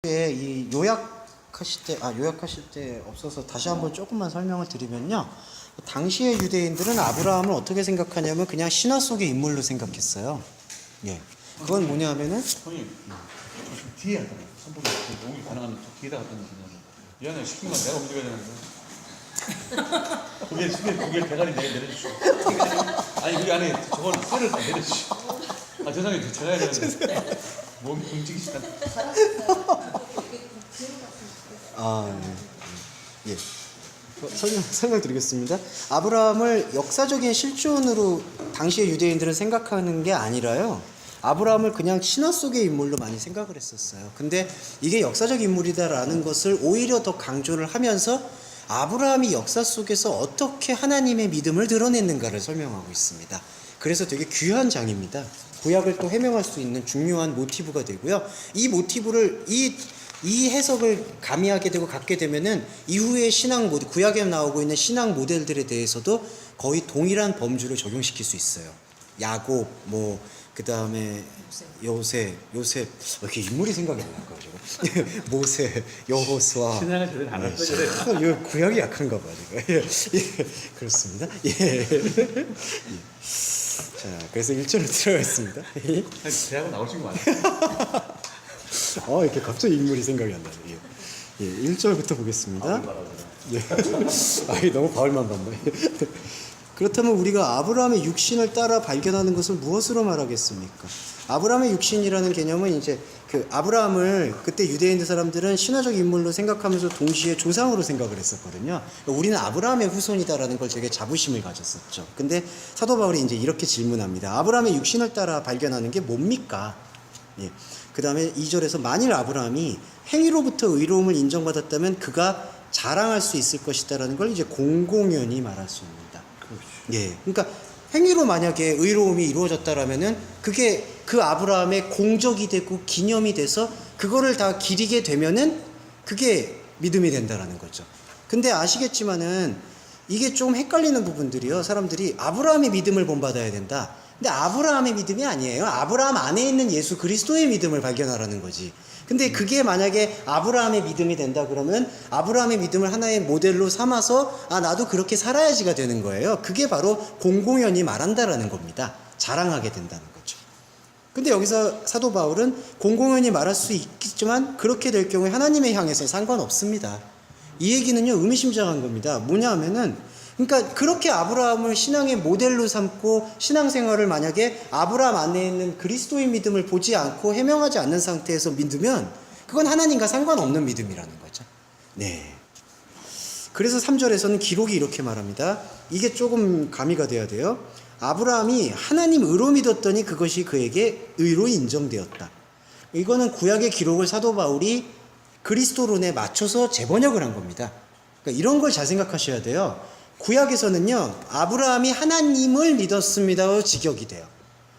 이 요약하실 때 없어서 다시 한번 조금만 설명을 드리면요. 당시의 유대인들은 아브라함을 어떻게 생각하냐면 그냥 신화 속의 인물로 생각했어요. 예. 그건 뭐냐면은 형님, 저 뒤에 하잖아. 선보기 너무 가능하면 저 뒤에다 갖다 놓으시냐고. 미안해, 시킨 건 내가 움직여야 되는데. 그게 대가리 내려주시오. 아니, 그게 아니, 저건 쇠를 다 내려주시오. 아, 죄송해요. 제가 해야 되는데. 몸이 움직이시다. 예. 설명드리겠습니다. 아브라함을 역사적인 실존으로 당시의 유대인들은 생각하는 게 아니라요. 아브라함을 그냥 신화 속의 인물로 많이 생각을 했었어요. 근데 이게 역사적 인물이다라는 것을 오히려 더 강조를 하면서 아브라함이 역사 속에서 어떻게 하나님의 믿음을 드러냈는가를 설명하고 있습니다. 그래서 되게 귀한 장입니다. 구약을 또 해명할 수 있는 중요한 모티브가 되고요. 이 모티브를 이 해석을 가미하게 되고 갖게 되면은 이후의 신앙 모델, 구약에 나오고 있는 신앙 모델들에 대해서도 거의 동일한 범주를 적용시킬 수 있어요. 야곱, 그 다음에 요셉, 이렇게 인물이 생각이 안 날까요, 지금? 모세, 여호수아. 신앙을 제대로 안 할 거예요. 구약이 약한가 봐요, 지금. 그렇습니다. 자, 그래서 1절로 들어가겠습니다. 대학원 나오신 거 맞아요? 이렇게 갑자기 인물이 생각이 안 나네. 1절부터 보겠습니다. 너무 바울만 봤나? 그렇다면 우리가 아브라함의 육신을 따라 발견하는 것을 무엇으로 말하겠습니까? 아브라함의 육신이라는 개념은 이제 그 아브라함을 그때 유대인들 사람들은 신화적 인물로 생각하면서 동시에 조상으로 생각을 했었거든요. 우리는 아브라함의 후손이다라는 걸 되게 자부심을 가졌었죠. 근데 사도 바울이 이제 이렇게 질문합니다. 아브라함의 육신을 따라 발견하는 게 뭡니까? 그 다음에 2절에서 만일 아브라함이 행위로부터 의로움을 인정받았다면 그가 자랑할 수 있을 것이다라는 걸 이제 공공연히 말할 수 있습니다. 그러니까 행위로 만약에 의로움이 이루어졌다라면은 그게 그 아브라함의 공적이 되고 기념이 돼서 그거를 다 기리게 되면은 그게 믿음이 된다라는 거죠. 근데 아시겠지만은 이게 좀 헷갈리는 부분들이요. 사람들이 아브라함의 믿음을 본받아야 된다. 근데 아브라함의 믿음이 아니에요. 아브라함 안에 있는 예수 그리스도의 믿음을 발견하라는 거지. 근데 그게 만약에 아브라함의 믿음이 된다 그러면 아브라함의 믿음을 하나의 모델로 삼아서 나도 그렇게 살아야지가 되는 거예요. 그게 바로 공공연히 말한다라는 겁니다. 자랑하게 된다는 거죠. 근데 여기서 사도 바울은 공공연히 말할 수 있겠지만 그렇게 될 경우에 하나님에 향해서 상관없습니다. 이 얘기는요, 의미심장한 겁니다. 뭐냐 하면은 그러니까 그렇게 아브라함을 신앙의 모델로 삼고 신앙생활을 만약에 아브라함 안에 있는 그리스도의 믿음을 보지 않고 해명하지 않는 상태에서 믿으면 그건 하나님과 상관없는 믿음이라는 거죠. 그래서 3절에서는 기록이 이렇게 말합니다. 이게 조금 가미가 돼야 돼요. 아브라함이 하나님 의로 믿었더니 그것이 그에게 의로 인정되었다. 이거는 구약의 기록을 사도 바울이 그리스도론에 맞춰서 재번역을 한 겁니다. 그러니까 이런 걸 잘 생각하셔야 돼요. 구약에서는요, 아브라함이 하나님을 믿었습니다로 직역이 돼요.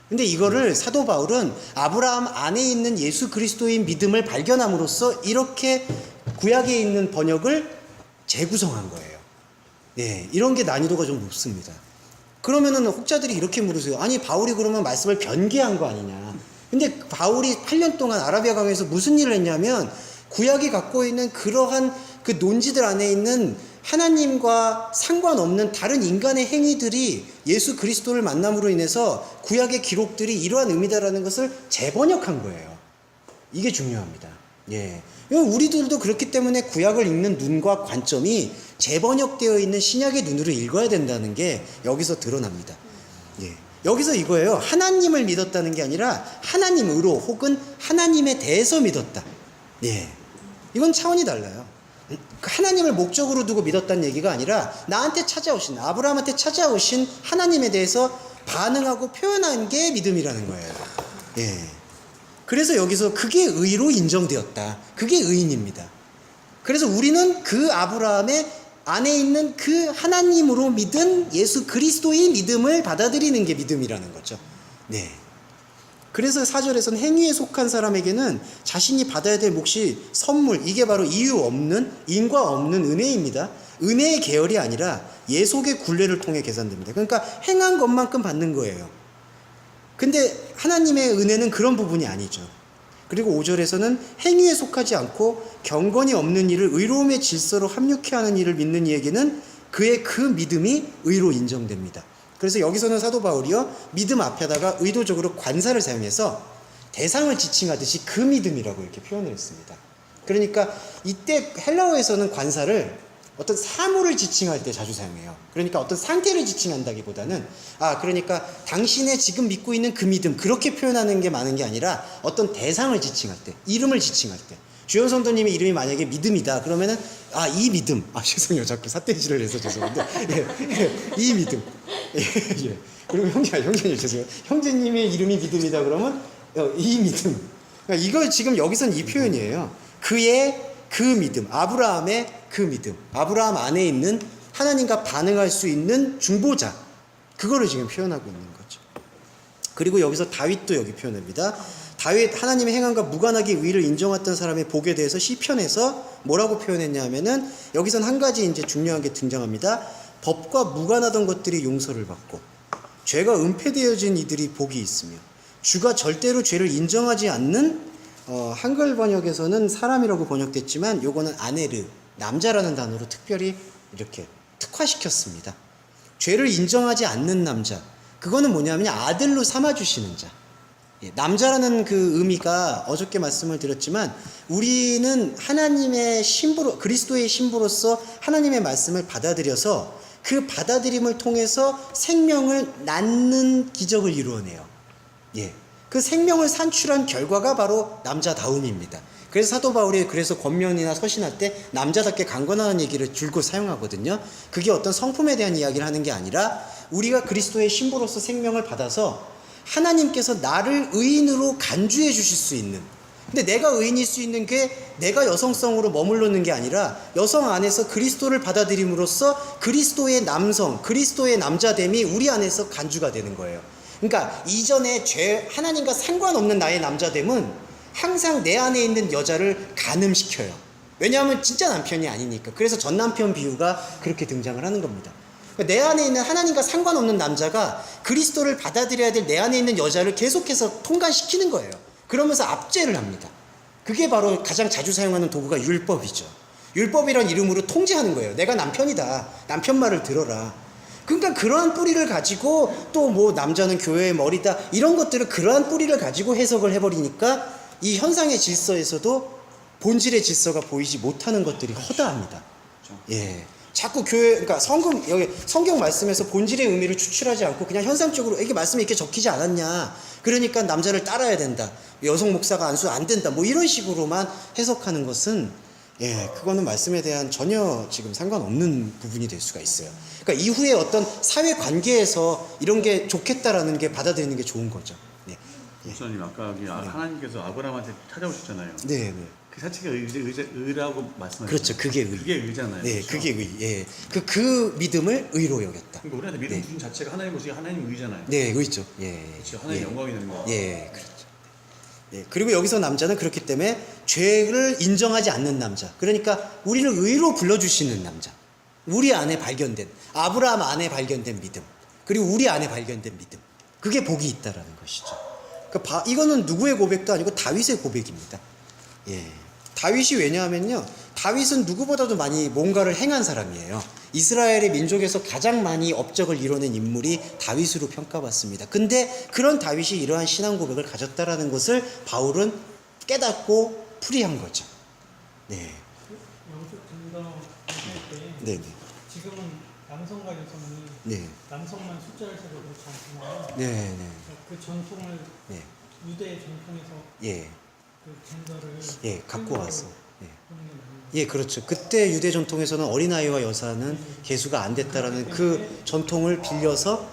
근데 이거를 사도 바울은 아브라함 안에 있는 예수 그리스도의 믿음을 발견함으로써 이렇게 구약에 있는 번역을 재구성한 거예요. 이런 게 난이도가 좀 높습니다. 그러면은 혹자들이 이렇게 물으세요. 아니, 바울이 그러면 말씀을 변개한 거 아니냐. 근데 바울이 8년 동안 아라비아 강에서 무슨 일을 했냐면 구약이 갖고 있는 그러한 그 논지들 안에 있는 하나님과 상관없는 다른 인간의 행위들이 예수 그리스도를 만남으로 인해서 구약의 기록들이 이러한 의미다라는 것을 재번역한 거예요. 이게 중요합니다. 우리들도 그렇기 때문에 구약을 읽는 눈과 관점이 재번역되어 있는 신약의 눈으로 읽어야 된다는 게 여기서 드러납니다. 여기서 이거예요. 하나님을 믿었다는 게 아니라 하나님으로 혹은 하나님에 대해서 믿었다. 이건 차원이 달라요. 하나님을 목적으로 두고 믿었다는 얘기가 아니라 나한테 찾아오신, 아브라함한테 찾아오신 하나님에 대해서 반응하고 표현한 게 믿음이라는 거예요. 그래서 여기서 그게 의로 인정되었다. 그게 의인입니다. 그래서 우리는 그 아브라함의 안에 있는 그 하나님으로 믿은 예수 그리스도의 믿음을 받아들이는 게 믿음이라는 거죠. 그래서 4절에서는 행위에 속한 사람에게는 자신이 받아야 될 몫이 선물, 이게 바로 이유 없는, 인과 없는 은혜입니다. 은혜의 계열이 아니라 예속의 굴레를 통해 계산됩니다. 그러니까 행한 것만큼 받는 거예요. 근데 하나님의 은혜는 그런 부분이 아니죠. 그리고 5절에서는 행위에 속하지 않고 경건이 없는 일을 의로움의 질서로 합력케 하는 일을 믿는 이에게는 그의 그 믿음이 의로 인정됩니다. 그래서 여기서는 사도 바울이요, 믿음 앞에다가 의도적으로 관사를 사용해서 대상을 지칭하듯이 그 믿음이라고 이렇게 표현을 했습니다. 그러니까 이때 헬라어에서는 관사를 어떤 사물을 지칭할 때 자주 사용해요. 그러니까 어떤 상태를 지칭한다기보다는 그러니까 당신의 지금 믿고 있는 그 믿음, 그렇게 표현하는 게 많은 게 아니라 어떤 대상을 지칭할 때, 이름을 지칭할 때, 주연 성도님의 이름이 만약에 믿음이다 그러면은 이 믿음, 죄송해요, 자꾸 삿대질을 해서 죄송한데 이 믿음, 그리고 형제님 죄송해요, 형제님의 이름이 믿음이다 그러면 이 믿음. 그러니까 이걸 지금 여기선 이 표현이에요. 그의 그 믿음, 아브라함의 그 믿음, 아브라함 안에 있는 하나님과 반응할 수 있는 중보자, 그거를 지금 표현하고 있는 거죠. 그리고 여기서 다윗도 여기 표현합니다. 다윗, 하나님의 행함과 무관하게 의를 인정했던 사람의 복에 대해서 시편에서 뭐라고 표현했냐 하면은, 여기선 한 가지 이제 중요한 게 등장합니다. 법과 무관하던 것들이 용서를 받고 죄가 은폐되어진 이들이 복이 있으며 주가 절대로 죄를 인정하지 않는, 한글 번역에서는 사람이라고 번역됐지만 요거는 아네르, 남자라는 단어로 특별히 이렇게 특화시켰습니다. 죄를 인정하지 않는 남자, 그거는 뭐냐면 아들로 삼아주시는 자. 남자라는 그 의미가 어저께 말씀을 드렸지만, 우리는 하나님의 신부로, 그리스도의 신부로서 하나님의 말씀을 받아들여서 그 받아들임을 통해서 생명을 낳는 기적을 이루어내요. 그 생명을 산출한 결과가 바로 남자다움입니다. 그래서 사도 바울이 그래서 권면이나 서신할 때 남자답게 강건하는 얘기를 줄곧 사용하거든요. 그게 어떤 성품에 대한 이야기를 하는 게 아니라, 우리가 그리스도의 신부로서 생명을 받아서 하나님께서 나를 의인으로 간주해 주실 수 있는, 근데 내가 의인일 수 있는 게 내가 여성성으로 머물러는 게 아니라 여성 안에서 그리스도를 받아들임으로써 그리스도의 남성, 그리스도의 남자됨이 우리 안에서 간주가 되는 거예요. 그러니까 이전에 하나님과 상관없는 나의 남자됨은 항상 내 안에 있는 여자를 간음시켜요. 왜냐하면 진짜 남편이 아니니까. 그래서 전 남편 비유가 그렇게 등장을 하는 겁니다. 내 안에 있는 하나님과 상관없는 남자가 그리스도를 받아들여야 될 내 안에 있는 여자를 계속해서 통관시키는 거예요. 그러면서 압제를 합니다. 그게 바로 가장 자주 사용하는 도구가 율법이죠. 율법이란 이름으로 통제하는 거예요. 내가 남편이다, 남편 말을 들어라. 그러니까 그러한 뿌리를 가지고 또 뭐 남자는 교회의 머리다, 이런 것들을 그러한 뿌리를 가지고 해석을 해버리니까 이 현상의 질서에서도 본질의 질서가 보이지 못하는 것들이 허다합니다. 자꾸 그러니까 여기 성경 말씀에서 본질의 의미를 추출하지 않고 그냥 현상적으로 이게 말씀에 이렇게 적히지 않았냐, 그러니까 남자를 따라야 된다, 여성 목사가 안수 안 된다, 뭐 이런 식으로만 해석하는 것은 그거는 말씀에 대한 전혀 지금 상관없는 부분이 될 수가 있어요. 그러니까 이후에 어떤 사회 관계에서 이런 게 좋겠다라는 게 받아들이는 게 좋은 거죠. 목사님, 아까 여기 하나님께서 아브라함한테 찾아오셨잖아요. 그 자체가 의라고 말씀하셨죠. 그렇죠. 그게 의. 그게 의잖아요. 그렇죠? 그게 의. 그 믿음을 의로 여겼다. 그러니까 우리한테 믿음 주신 자체가 하나님 모시가 하나님 의잖아요. 의죠. 그렇죠. 하나님 영광이 되는 거. 그렇죠. 그리고 여기서 남자는 그렇기 때문에 죄를 인정하지 않는 남자. 그러니까 우리를 의로 불러주시는 남자. 우리 안에 발견된, 아브라함 안에 발견된 믿음. 그리고 우리 안에 발견된 믿음. 그게 복이 있다라는 것이죠. 그러니까 이거는 누구의 고백도 아니고 다윗의 고백입니다. 다윗이 왜냐하면요, 다윗은 누구보다도 많이 뭔가를 행한 사람이에요. 이스라엘의 민족에서 가장 많이 업적을 이뤄낸 인물이 다윗으로 평가받습니다. 근데 그런 다윗이 이러한 신앙 고백을 가졌다라는 것을 바울은 깨닫고 풀이한 거죠. 영적 증거할 때 지금은 남성과 여성이 남성만 숫자를 세고 그렇지 않지만 그 전통을 유대 전통에서 그 젠더를 갖고 와서 그렇죠. 그때 유대 전통에서는 어린아이와 여사는 계수가 안 됐다라는 그 전통을 빌려서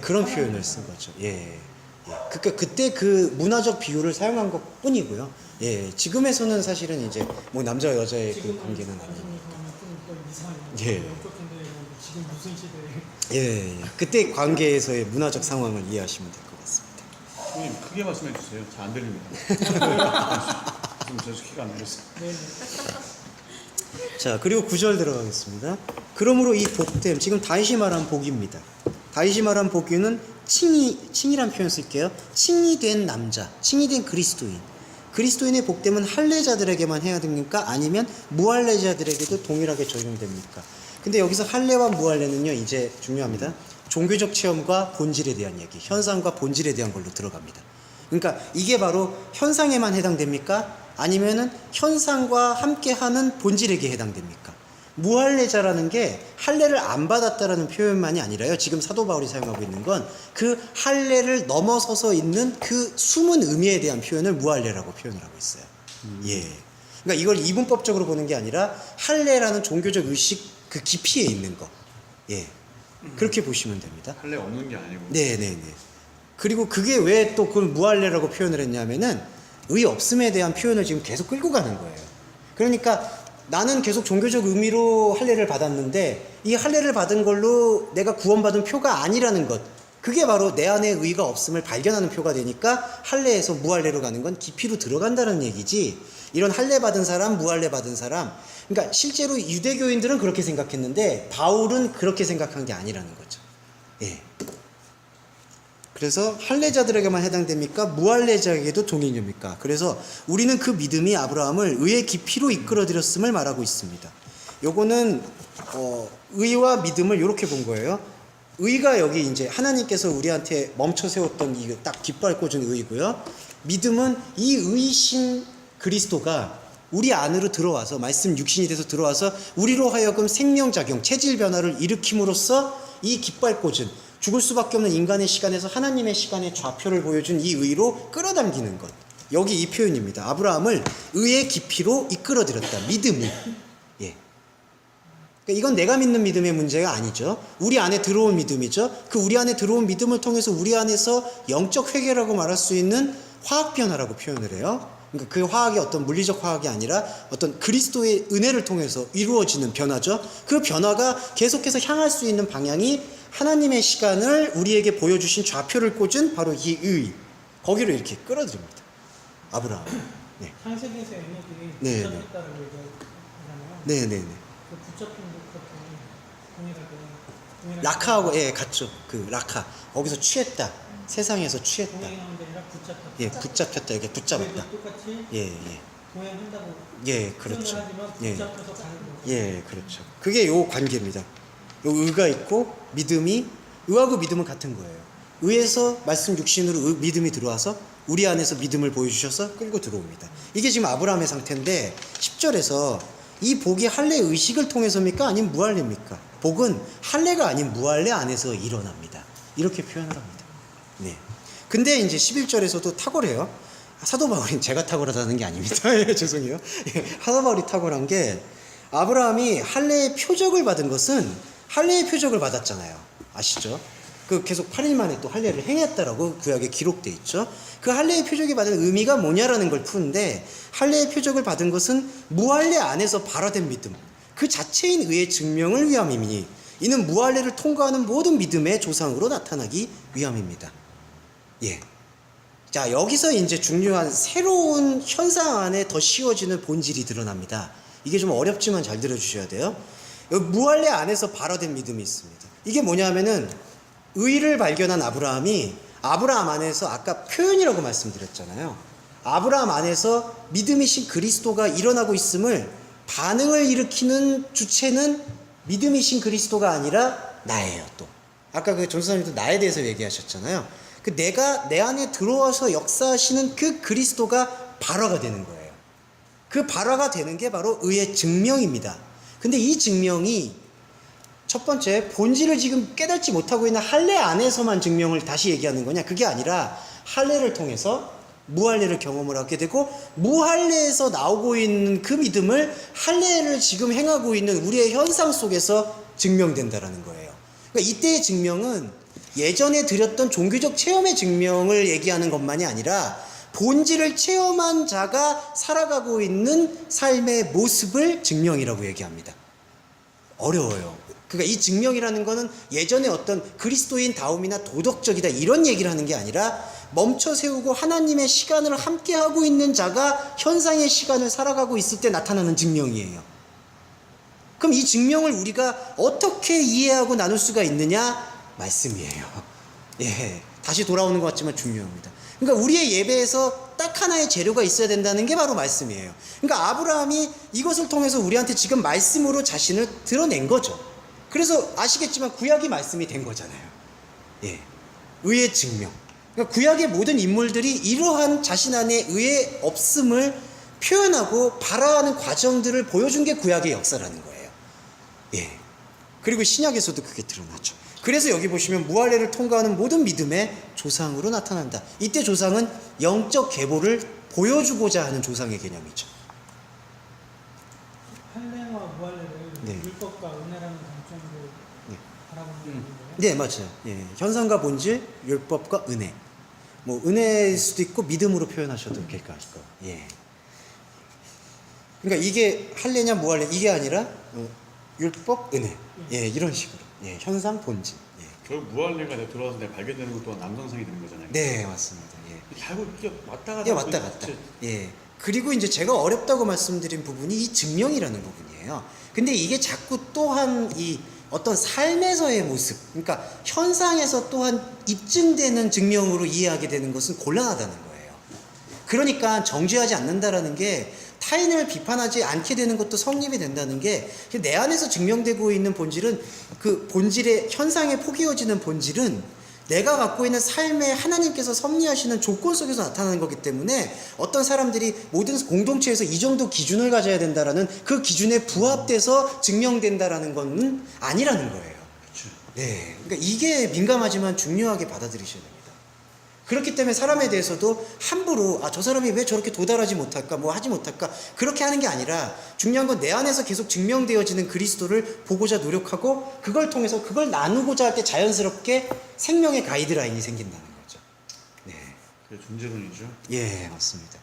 그런 표현을 쓴 거죠. 그러니까 그때 그 문화적 비유를 사용한 것 뿐이고요. 지금에서는 사실은 이제 뭐 남자 여자의 그 관계는 아니니까. 지금 무슨 시대에 그때 관계에서의 문화적 상황을 이해하시면 될 것 같습니다. 형님, 크게 말씀해 주세요. 잘 안 들립니다. 지금 저 키가 안 들렸어요. 자, 그리고 9절 들어가겠습니다. 그러므로 이 복됨, 지금 다윗이 말한 복입니다. 다윗이 말한 복유는 칭이란 표현 쓸게요. 칭이 된 남자, 칭이 된 그리스도인. 그리스도인의 복됨은 할례자들에게만 해야 됩니까? 아니면 무할례자들에게도 동일하게 적용됩니까? 근데 여기서 할례와 무할례는요, 이제 중요합니다. 종교적 체험과 본질에 대한 얘기, 현상과 본질에 대한 걸로 들어갑니다. 그러니까 이게 바로 현상에만 해당됩니까? 아니면은 현상과 함께하는 본질에게 해당됩니까? 무할례자라는 게 할례를 안 받았다라는 표현만이 아니라요. 지금 사도 바울이 사용하고 있는 건 그 할례를 넘어서서 있는 그 숨은 의미에 대한 표현을 무할례라고 표현을 하고 있어요. 예. 그러니까 이걸 이분법적으로 보는 게 아니라 할례라는 종교적 의식 그 깊이에 있는 거. 예. 그렇게 보시면 됩니다. 할례 없는 게 아니고. 네네네. 그리고 그게 왜 또 그걸 무할례라고 표현을 했냐면은 의 없음에 대한 표현을 지금 계속 끌고 가는 거예요. 그러니까 나는 계속 종교적 의미로 할례를 받았는데 이 할례를 받은 걸로 내가 구원받은 표가 아니라는 것, 그게 바로 내 안에 의가 없음을 발견하는 표가 되니까 할례에서 무할례로 가는 건 깊이로 들어간다는 얘기지. 이런 할례 받은 사람, 무할례 받은 사람, 그러니까 실제로 유대교인들은 그렇게 생각했는데 바울은 그렇게 생각한 게 아니라는 거죠. 예. 그래서 할례자들에게만 해당됩니까? 무할례자에게도 동일합니까? 그래서 우리는 그 믿음이 아브라함을 의의 깊이로 이끌어들였음을 말하고 있습니다. 요거는 의와 믿음을 이렇게 본 거예요. 의가 여기 이제 하나님께서 우리한테 멈춰 세웠던 이 딱 깃발 꽂은 의고요. 믿음은 이 의신 그리스도가 우리 안으로 들어와서 말씀 육신이 돼서 들어와서 우리로 하여금 생명작용, 체질 변화를 일으킴으로써 이 깃발 꽂은 죽을 수밖에 없는 인간의 시간에서 하나님의 시간의 좌표를 보여준 이 의로 끌어당기는 것. 여기 이 표현입니다. 아브라함을 의의 깊이로 이끌어들였다. 믿음이. 예. 그러니까 이건 내가 믿는 믿음의 문제가 아니죠. 우리 안에 들어온 믿음이죠. 그 우리 안에 들어온 믿음을 통해서 우리 안에서 영적 회개라고 말할 수 있는 화학 변화라고 표현을 해요. 그러니까 그 화학이 어떤 물리적 화학이 아니라 어떤 그리스도의 은혜를 통해서 이루어지는 변화죠. 그 변화가 계속해서 향할 수 있는 방향이 하나님의 시간을 우리에게 보여주신 좌표를 꽂은 바로 이 의, 거기로 이렇게 끌어들입니다. 아브라함. 네. 창세기에서 에녹이 네, 붙잡혔다라고 얘기하잖아요. 네네네. 그 붙잡힌도 그렇게 동일하게 라카하고 같죠. 그 라카. 거기서 취했다. 세상에서 취했다. 동행하는 게 아니라 붙잡혔다. 예, 붙잡혔다. 이게 붙잡았다. 그래도 똑같이 예. 동행한다고 예, 그렇죠. 표현을 하지만 예. 붙잡혀서 가는 거죠. 예, 그렇죠. 그게 요 관계입니다. 요 의가 있고 믿음이, 의하고 믿음은 같은 거예요. 의에서 말씀 육신으로 믿음이 들어와서 우리 안에서 믿음을 보여주셔서 끌고 들어옵니다. 이게 지금 아브라함의 상태인데 10절에서 이 복이 할례 의식을 통해서입니까? 아니면 무할례입니까? 복은 할례가 아닌 무할례 안에서 일어납니다. 이렇게 표현을 합니다. 네. 근데 이제 11절에서도 탁월해요. 사도 바울은 제가 탁월하다는 게 아닙니다. 죄송해요. 사도 바울이 탁월한 게 아브라함이 할례의 표적을 받은 것은 할례의 표적을 받았잖아요. 아시죠? 그 계속 8일 만에 또 할례를 행했다라고 구약에 기록돼 있죠. 그 할례의 표적이 받은 의미가 뭐냐라는 걸 푸는데 할례의 표적을 받은 것은 무할례 안에서 발화된 믿음, 그 자체인 의의 증명을 위함이니 이는 무할례를 통과하는 모든 믿음의 조상으로 나타나기 위함입니다. 예. 자, 여기서 이제 중요한 새로운 현상 안에 더 씌워지는 본질이 드러납니다. 이게 좀 어렵지만 잘 들어주셔야 돼요. 여기 무할례 안에서 발화된 믿음이 있습니다. 이게 뭐냐면은 의를 발견한 아브라함이 아브라함 안에서 아까 표현이라고 말씀드렸잖아요. 아브라함 안에서 믿음이신 그리스도가 일어나고 있음을 반응을 일으키는 주체는 믿음이신 그리스도가 아니라 나예요. 또 아까 그 전사님도 나에 대해서 얘기하셨잖아요. 그 내가 내 안에 들어와서 역사하시는 그 그리스도가 발화가 되는 거예요. 그 발화가 되는 게 바로 의의 증명입니다. 근데 이 증명이 첫 번째 본질을 지금 깨닫지 못하고 있는 할례 안에서만 증명을 다시 얘기하는 거냐? 그게 아니라 할례를 통해서 무할례를 경험을 하게 되고 무할례에서 나오고 있는 그 믿음을 할례를 지금 행하고 있는 우리의 현상 속에서 증명된다라는 거예요. 그러니까 이때의 증명은 예전에 드렸던 종교적 체험의 증명을 얘기하는 것만이 아니라 본질을 체험한 자가 살아가고 있는 삶의 모습을 증명이라고 얘기합니다. 어려워요. 그러니까 이 증명이라는 거는 예전에 어떤 그리스도인 다움이나 도덕적이다 이런 얘기를 하는 게 아니라 멈춰 세우고 하나님의 시간을 함께 하고 있는 자가 현상의 시간을 살아가고 있을 때 나타나는 증명이에요. 그럼 이 증명을 우리가 어떻게 이해하고 나눌 수가 있느냐? 말씀이에요. 예, 다시 돌아오는 것 같지만 중요합니다. 그러니까 우리의 예배에서 딱 하나의 재료가 있어야 된다는 게 바로 말씀이에요. 그러니까 아브라함이 이것을 통해서 우리한테 지금 말씀으로 자신을 드러낸 거죠. 그래서 아시겠지만 구약이 말씀이 된 거잖아요. 예, 의의 증명. 그러니까 구약의 모든 인물들이 이러한 자신 안에 의의 없음을 표현하고 발화하는 과정들을 보여준 게 구약의 역사라는 거예요. 예. 그리고 신약에서도 그게 드러나죠. 그래서 여기 보시면 무할례를 통과하는 모든 믿음의 조상으로 나타난다. 이때 조상은 영적 계보를 보여주고자 하는 조상의 개념이죠. 할례와 무할례를 네. 율법과 은혜라는 관점으로 네. 바라보는 거예요. 네, 맞아요. 예. 현상과 본질, 율법과 은혜. 뭐 은혜일 수도 있고 믿음으로 표현하셔도 될 것 같고. 예. 그러니까 이게 할례냐 무할례 이게 아니라 율법, 은혜. 예, 이런 식으로. 예, 현상, 본질. 예. 결국 무할례가 내가 들어와서 내가 발견되는 것 또한 남성상이 되는 거잖아요. 네, 맞습니다. 예. 결국 이게 왔다 갔다 예, 왔다 갔다. 예. 그리고 이제 제가 어렵다고 말씀드린 부분이 이 증명이라는 부분이에요. 근데 이게 자꾸 또한 이 어떤 삶에서의 모습, 그러니까 현상에서 또한 입증되는 증명으로 이해하게 되는 것은 곤란하다는 거예요. 그러니까 정죄하지 않는다라는 게 타인을 비판하지 않게 되는 것도 성립이 된다는 게 내 안에서 증명되고 있는 본질은 그 본질의 현상에 포개어지는 본질은 내가 갖고 있는 삶에 하나님께서 섭리하시는 조건 속에서 나타나는 거기 때문에 어떤 사람들이 모든 공동체에서 이 정도 기준을 가져야 된다라는 그 기준에 부합돼서 증명된다라는 건 아니라는 거예요. 그렇죠. 네, 그러니까 이게 민감하지만 중요하게 받아들이셔야 됩니다. 그렇기 때문에 사람에 대해서도 함부로 저 사람이 왜 저렇게 도달하지 못할까 뭐 하지 못할까 그렇게 하는 게 아니라 중요한 건 내 안에서 계속 증명되어지는 그리스도를 보고자 노력하고 그걸 통해서 그걸 나누고자 할 때 자연스럽게 생명의 가이드라인이 생긴다는 거죠. 네, 그게 존재론이죠. 예, 맞습니다.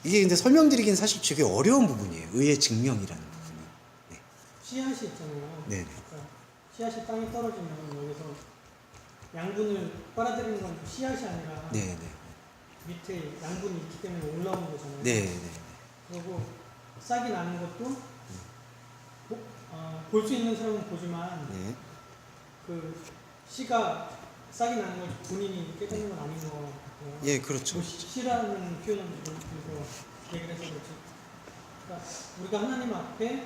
이게 근데 설명드리기는 사실 되게 어려운 부분이에요. 의의 증명이라는 부분이. 네. 씨앗이 있잖아요. 네네. 그러니까 씨앗이 땅에 떨어지면 여기서 양분을 빨아들이는 건 씨앗이 아니라 네, 밑에 양분이 있기 때문에 올라오는 거잖아요. 네, 네, 그리고 싹이 나는 것도 볼 수 있는 사람은 보지만 네, 그 씨가 싹이 나는 걸 본인이 깨닫는 건 아닌 것 같아요. 예, 그렇죠. 뭐 씨라는 표현은 그래서 얘기를 해서 그렇지. 그러니까 우리가 하나님 앞에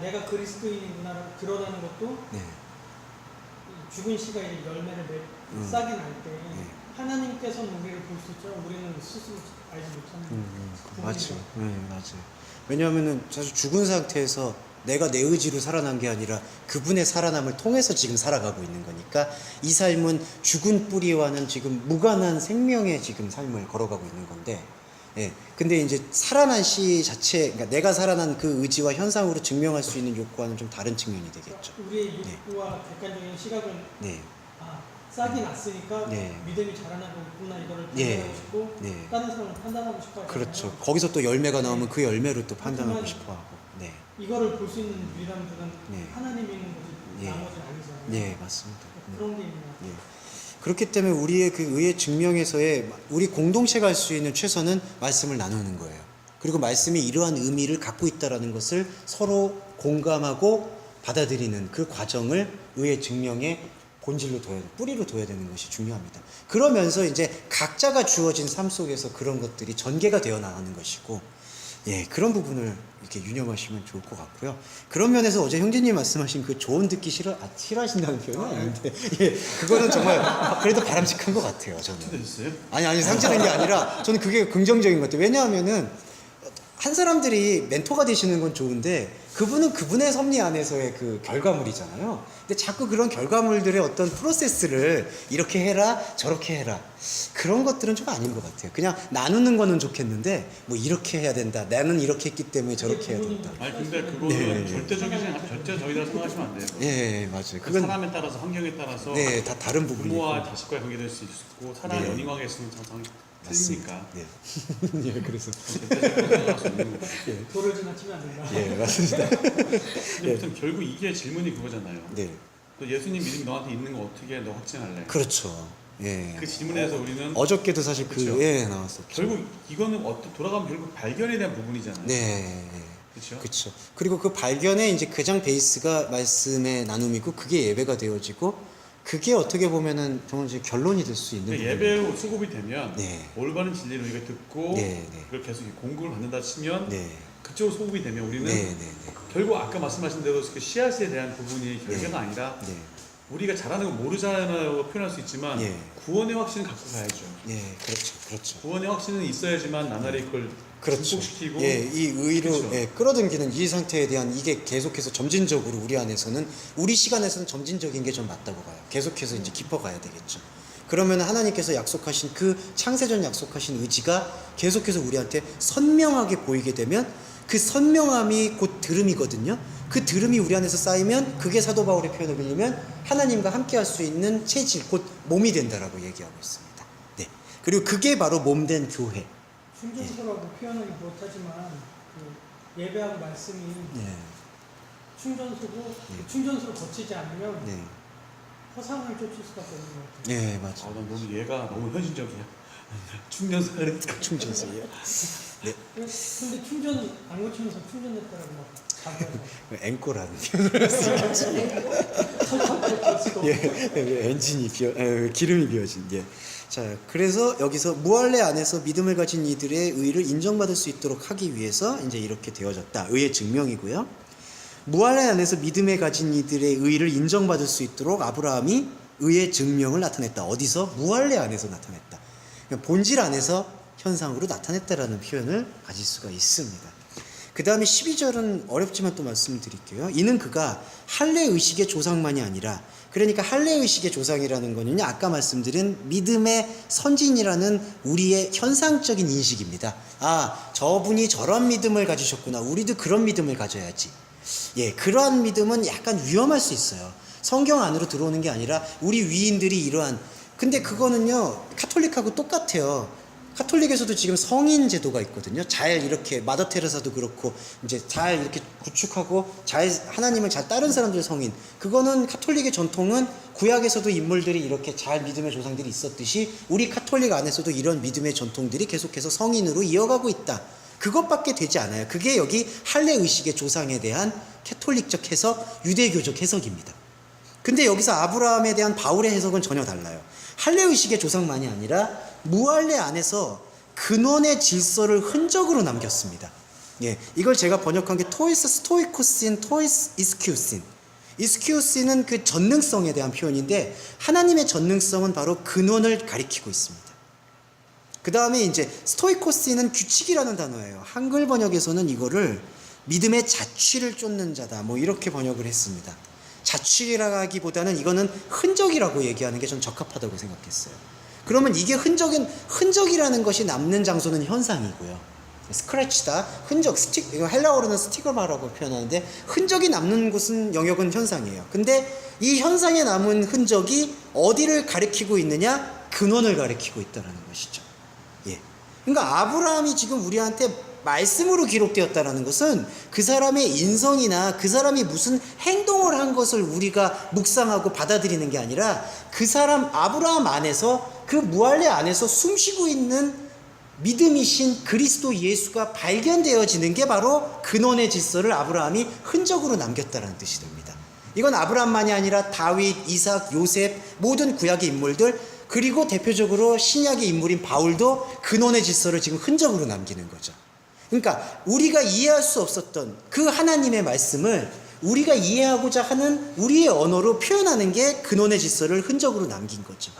내가 그리스도인이구나를 드러나는 것도 네, 이 죽은 씨가 이제 열매를 싹이 날 때 네. 하나님께서는 우리를 볼 수 있죠. 우리는 스스로 알지 못하는 맞죠. 네, 맞아요. 왜냐하면은 사실 죽은 상태에서 내가 내 의지로 살아난 게 아니라 그분의 살아남을 통해서 지금 살아가고 있는 거니까 이 삶은 죽은 뿌리와는 지금 무관한 생명의 지금 삶을 걸어가고 있는 건데, 예. 근데 이제 살아난 씨 자체, 그러니까 내가 살아난 그 의지와 현상으로 증명할 수 있는 욕구와는 좀 다른 측면이 되겠죠. 우리의 욕구와 객관적인 시각은 네, 싹이 났으니까 네. 믿음이 자라나고 있구나 이거를 예. 판단하고 싶고 네. 다른 사람을 판단하고 싶어 하잖아요. 그렇죠. 거기서 또 열매가 나오면 네. 그 열매로 또 판단하고 하지만 싶어하고, 네, 이거를 볼 수 있는 유일한 분은 네. 하나님이 있는 거지 예. 나머지는 아니잖아요. 네, 맞습니다. 그런 게 있는 것 같아요. 예. 그렇기 때문에 우리의 그 의의 증명에서의 우리 공동체가 할 수 있는 최선은 말씀을 나누는 거예요. 그리고 말씀이 이러한 의미를 갖고 있다라는 것을 서로 공감하고 받아들이는 그 과정을 의의 증명의 본질로 뿌리로 둬야 되는 것이 중요합니다. 그러면서 이제 각자가 주어진 삶 속에서 그런 것들이 전개가 되어 나가는 것이고, 예, 그런 부분을 이렇게 유념하시면 좋을 것 같고요. 그런 면에서 어제 형제님 말씀하신 그 조언 듣기 싫어하신다는 표현은 아닌데, 예, 그거는 정말 그래도 바람직한 것 같아요, 저는. 됐어요? 아니, 상처된 게 아니라 저는 그게 긍정적인 것 같아요. 왜냐하면은 한 사람들이 멘토가 되시는 건 좋은데 그분은 그분의 섭리 안에서의 그 결과물이잖아요. 근데 자꾸 그런 결과물들의 어떤 프로세스를 이렇게 해라 저렇게 해라 그런 것들은 좀 아닌 것 같아요. 그냥 나누는 거는 좋겠는데 뭐 이렇게 해야 된다. 나는 이렇게 했기 때문에 저렇게 해야 된다. 아니 근데 그거는 네. 절대적이라고 생각하시면 안 돼요. 예, 맞아요. 그 그건 사람에 따라서 환경에 따라서 네, 다 다른 부분이고. 부모와 자식과 관계될 수 있고 사람의 네. 연인관계에 있으면 참 틀리니까. 네. 예, 그래서 절대적으로 생각할 수 있는 거고. 도를 지나치면 안 된다. 예, 맞습니다. 근데 아무튼 결국 이게 질문이 그거잖아요. 네, 또 예수님 믿음이 너한테 있는 거 어떻게 너 확증할래? 그렇죠. 예. 그 질문에 대해서 우리는 어저께도 사실 그쵸. 예, 나왔었죠. 결국 이거는 돌아가면 결국 발견에 대한 부분이잖아요. 네. 그렇죠? 그렇죠. 그리고 그 발견의 이제 가장 베이스가 말씀의 나눔이고 그게 예배가 되어지고 그게 어떻게 보면은 정말 이제 결론이 될 수 있는 근데 예배로 수급이 되면 네. 올바른 진리를 우리가 듣고 네, 네. 그걸 계속 공급을 받는다 치면 네. 그쪽으로 소급이 되면 우리는 네, 네, 네. 결국 아까 말씀하신 대로 그 씨앗에 대한 부분이 결과가 아니라 네. 우리가 잘하는 거 모르잖아요 표현할 수 있지만 네. 구원의 확신을 갖고 가야죠. 네, 그렇죠. 그렇죠. 구원의 확신은 있어야지만 나날이 그걸 그렇죠. 증폭시키고 예, 이 의로 그렇죠. 예, 끌어당기는 이 상태에 대한 이게 계속해서 점진적으로 우리 안에서는 우리 시간에서는 점진적인 게 좀 맞다고 봐요. 계속해서 이제 깊어가야 되겠죠. 그러면 하나님께서 약속하신 그 창세전 약속하신 의지가 계속해서 우리한테 선명하게 보이게 되면 그 선명함이 곧 들음이거든요. 그 들음이 우리 안에서 쌓이면 그게 사도 바울의 표현을 빌리면 하나님과 함께할 수 있는 체질 곧 몸이 된다라고 얘기하고 있습니다. 네. 그리고 그게 바로 몸된 교회. 충전소라고 표현을 못하지만 그 예배하고 말씀이 네. 충전소고 네. 그 충전소를 거치지 않으면 네. 허상을 쫓을 수밖에 없는 것 같아요. 네, 아, 맞아요. 난 너무 얘가 너무 현실적이야. 충전소 그러니까 충전소예요. 네. 근데 충전 안 고치면서 충전됐다라고 막 자기가 앵꼬라는 표현을 예, 엔진이 기름이 비어진. 예. 자, 그래서 여기서 무할례 안에서 믿음을 가진 이들의 의를 인정받을 수 있도록 하기 위해서 이제 이렇게 되어졌다. 의의 증명이고요. 무할례 안에서 믿음에 가진 이들의 의를 인정받을 수 있도록 아브라함이 의의 증명을 나타냈다. 어디서? 무할례 안에서 나타냈다. 그러니까 본질 안에서 현상으로 나타냈다라는 표현을 가질 수가 있습니다. 그 다음에 12절은 어렵지만 또 말씀드릴게요. 이는 그가 할례 의식의 조상만이 아니라, 그러니까 할례 의식의 조상이라는 거는요, 아까 말씀드린 믿음의 선진이라는 우리의 현상적인 인식입니다. 아, 저분이 저런 믿음을 가지셨구나. 우리도 그런 믿음을 가져야지. 예, 그러한 믿음은 약간 위험할 수 있어요. 성경 안으로 들어오는 게 아니라 우리 위인들이 이러한, 근데 그거는요 카톨릭하고 똑같아요. 카톨릭에서도 지금 성인 제도가 있거든요. 잘 이렇게 마더 테레사도 그렇고 이제 잘 이렇게 구축하고 잘 하나님을 잘 따른 사람들 성인. 그거는 카톨릭의 전통은 구약에서도 인물들이 이렇게 잘 믿음의 조상들이 있었듯이 우리 카톨릭 안에서도 이런 믿음의 전통들이 계속해서 성인으로 이어가고 있다. 그것밖에 되지 않아요. 그게 여기 할례 의식의 조상에 대한 캐톨릭적 해석, 유대교적 해석입니다. 근데 여기서 아브라함에 대한 바울의 해석은 전혀 달라요. 할례 의식의 조상만이 아니라 무할례 안에서 근원의 질서를 흔적으로 남겼습니다. 예, 이걸 제가 번역한 게 토이스 스토이코신, 토이스 이스큐신. 이스큐신은 그 전능성에 대한 표현인데 하나님의 전능성은 바로 근원을 가리키고 있습니다. 그 다음에 이제 스토이코신은 규칙이라는 단어예요. 한글 번역에서는 이거를 믿음의 자취를 쫓는 자다, 뭐 이렇게 번역을 했습니다. 자취라기보다는 이거는 흔적이라고 얘기하는 게 전 적합하다고 생각했어요. 그러면 이게 흔적이라는 것이 남는 장소는 현상이고요. 스크래치다, 흔적, 이거 헬라어로는 스티그마라고 표현하는데 흔적이 남는 곳은 영역은 현상이에요. 근데 이 현상에 남은 흔적이 어디를 가리키고 있느냐? 근원을 가리키고 있다는 것이죠. 예. 그러니까 아브라함이 지금 우리한테 말씀으로 기록되었다는 것은 그 사람의 인성이나 그 사람이 무슨 행동을 한 것을 우리가 묵상하고 받아들이는 게 아니라 그 사람 아브라함 안에서 그 무할례 안에서 숨쉬고 있는 믿음이신 그리스도 예수가 발견되어지는 게 바로 근원의 질서를 아브라함이 흔적으로 남겼다는 뜻이 됩니다. 이건 아브라함만이 아니라 다윗, 이삭, 요셉 모든 구약의 인물들 그리고 대표적으로 신약의 인물인 바울도 근원의 질서를 지금 흔적으로 남기는 거죠. 그러니까 우리가 이해할 수 없었던 그 하나님의 말씀을 우리가 이해하고자 하는 우리의 언어로 표현하는 게 근원의 질서를 흔적으로 남긴 거죠.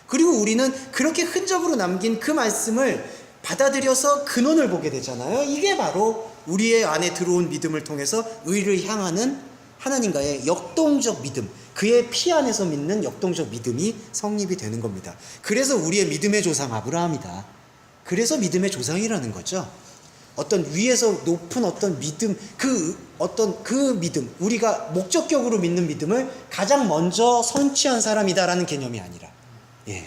그리고 우리는 그렇게 흔적으로 남긴 그 말씀을 받아들여서 근원을 보게 되잖아요. 이게 바로 우리의 안에 들어온 믿음을 통해서 의를 향하는 하나님과의 역동적 믿음, 그의 피 안에서 믿는 역동적 믿음이 성립이 되는 겁니다. 그래서 우리의 믿음의 조상 아브라함이다. 그래서 믿음의 조상이라는 거죠. 어떤 위에서 높은 어떤 믿음, 그 믿음, 우리가 목적격으로 믿는 믿음을 가장 먼저 선취한 사람이다라는 개념이 아니라, 예.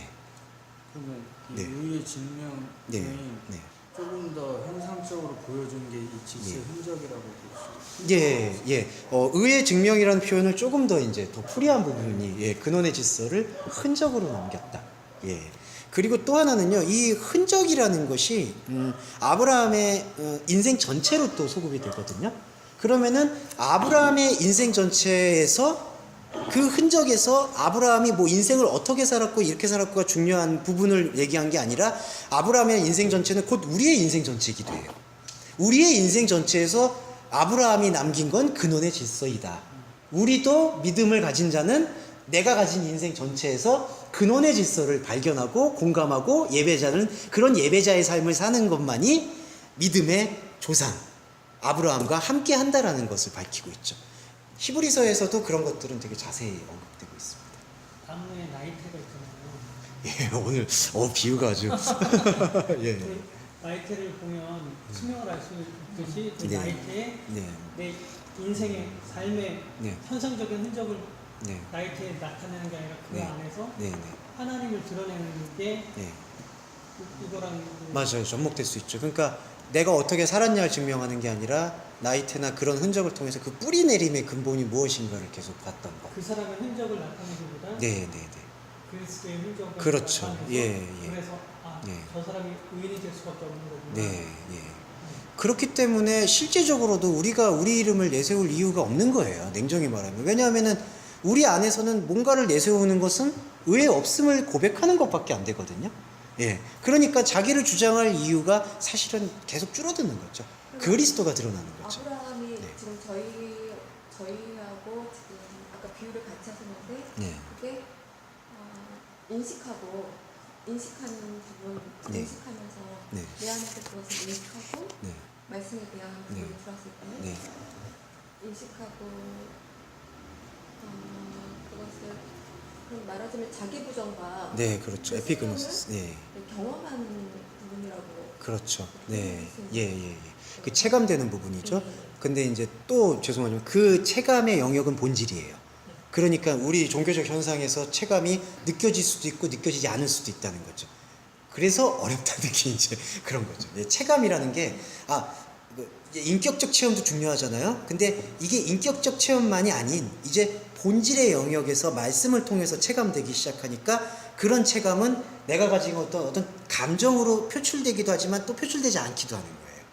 그러면 이 네. 의의 증명이 네. 네. 조금 더 현상적으로 보여준 게 이 질서의 예. 흔적이라고 볼수 예, 예. 의의 증명이라는 표현을 조금 더 이제 더 풀이한 부분이, 예, 근원의 질서를 흔적으로 남겼다. 예. 그리고 또 하나는요, 이 흔적이라는 것이 아브라함의 인생 전체로 또 소급이 되거든요. 그러면은 아브라함의 인생 전체에서 그 흔적에서 아브라함이 뭐 인생을 어떻게 살았고 이렇게 살았고가 중요한 부분을 얘기한 게 아니라 아브라함의 인생 전체는 곧 우리의 인생 전체이기도 해요. 우리의 인생 전체에서 아브라함이 남긴 건 근원의 질서이다. 우리도 믿음을 가진 자는 내가 가진 인생 전체에서 근원의 질서를 발견하고 공감하고 예배자는 그런 예배자의 삶을 사는 것만이 믿음의 조상 아브라함과 함께 한다라는 것을 밝히고 있죠. 히브리서에서도 그런 것들은 되게 자세히 언급되고 있습니다. 나무에 나이테가 있잖아요. 예, 오늘 비유가 아주 예. 그 나이테를 보면 수명을 알 수 있듯이 그 네. 나이테에 네. 내 인생의 삶의 네. 현상적인 흔적을 네. 나이테에 나타내는 게 아니라 그 네. 안에서 네, 네. 하나님을 드러내는 게 네. 이거랑 그 맞아요. 접목될 수 있죠. 그러니까 내가 어떻게 살았냐를 증명하는 게 아니라 나이테나 그런 흔적을 통해서 그 뿌리 내림의 근본이 무엇인가를 계속 봤던 거. 그 사람의 흔적을 나타내기보다 네, 네, 네. 그리스도의 흔적을 그렇죠. 나타내서 예, 예. 그래서 예. 저 사람이 의인이 될 수밖에 없는 거구나. 네, 예. 그렇기 때문에 실제적으로도 우리가 우리 이름을 내세울 이유가 없는 거예요. 냉정히 말하면. 왜냐하면은 우리 안에서는 뭔가를 내세우는 것은 의에 없음을 고백하는 것밖에 안 되거든요. 예. 그러니까 자기를 주장할 이유가 사실은 계속 줄어드는 거죠. 그리스도가 드러나는 거죠. 아브라함이 네. 지금 저희하고 지금 아까 비유를 같이 하셨는데 네. 그게 인식하는 부분 네. 인식하면서 네. 내 안에서 그것을 인식하고 네. 말씀에 대한 부분이 네. 들어왔을 때 네. 인식하고 그것을 그럼 말하자면 자기 부정과 네, 그렇죠. 에피그노시스. 네. 경험하는 부분이라고 그렇죠. 네. 예, 예, 예. 그 체감되는 부분이죠. 네. 근데 이제 또 죄송하지만 그 체감의 영역은 본질이에요. 그러니까 우리 종교적 현상에서 체감이 느껴질 수도 있고 느껴지지 않을 수도 있다는 거죠. 그래서 어렵다는 게 이제 그런 거죠. 예, 체감이라는 게 인격적 체험도 중요하잖아요. 근데 이게 인격적 체험만이 아닌 이제 본질의 영역에서 말씀을 통해서 체감되기 시작하니까 그런 체감은 내가 가진 어떤 감정으로 표출되기도 하지만 또 표출되지 않기도 하는 거예요.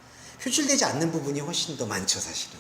표출되지 않는 부분이 훨씬 더 많죠, 사실은.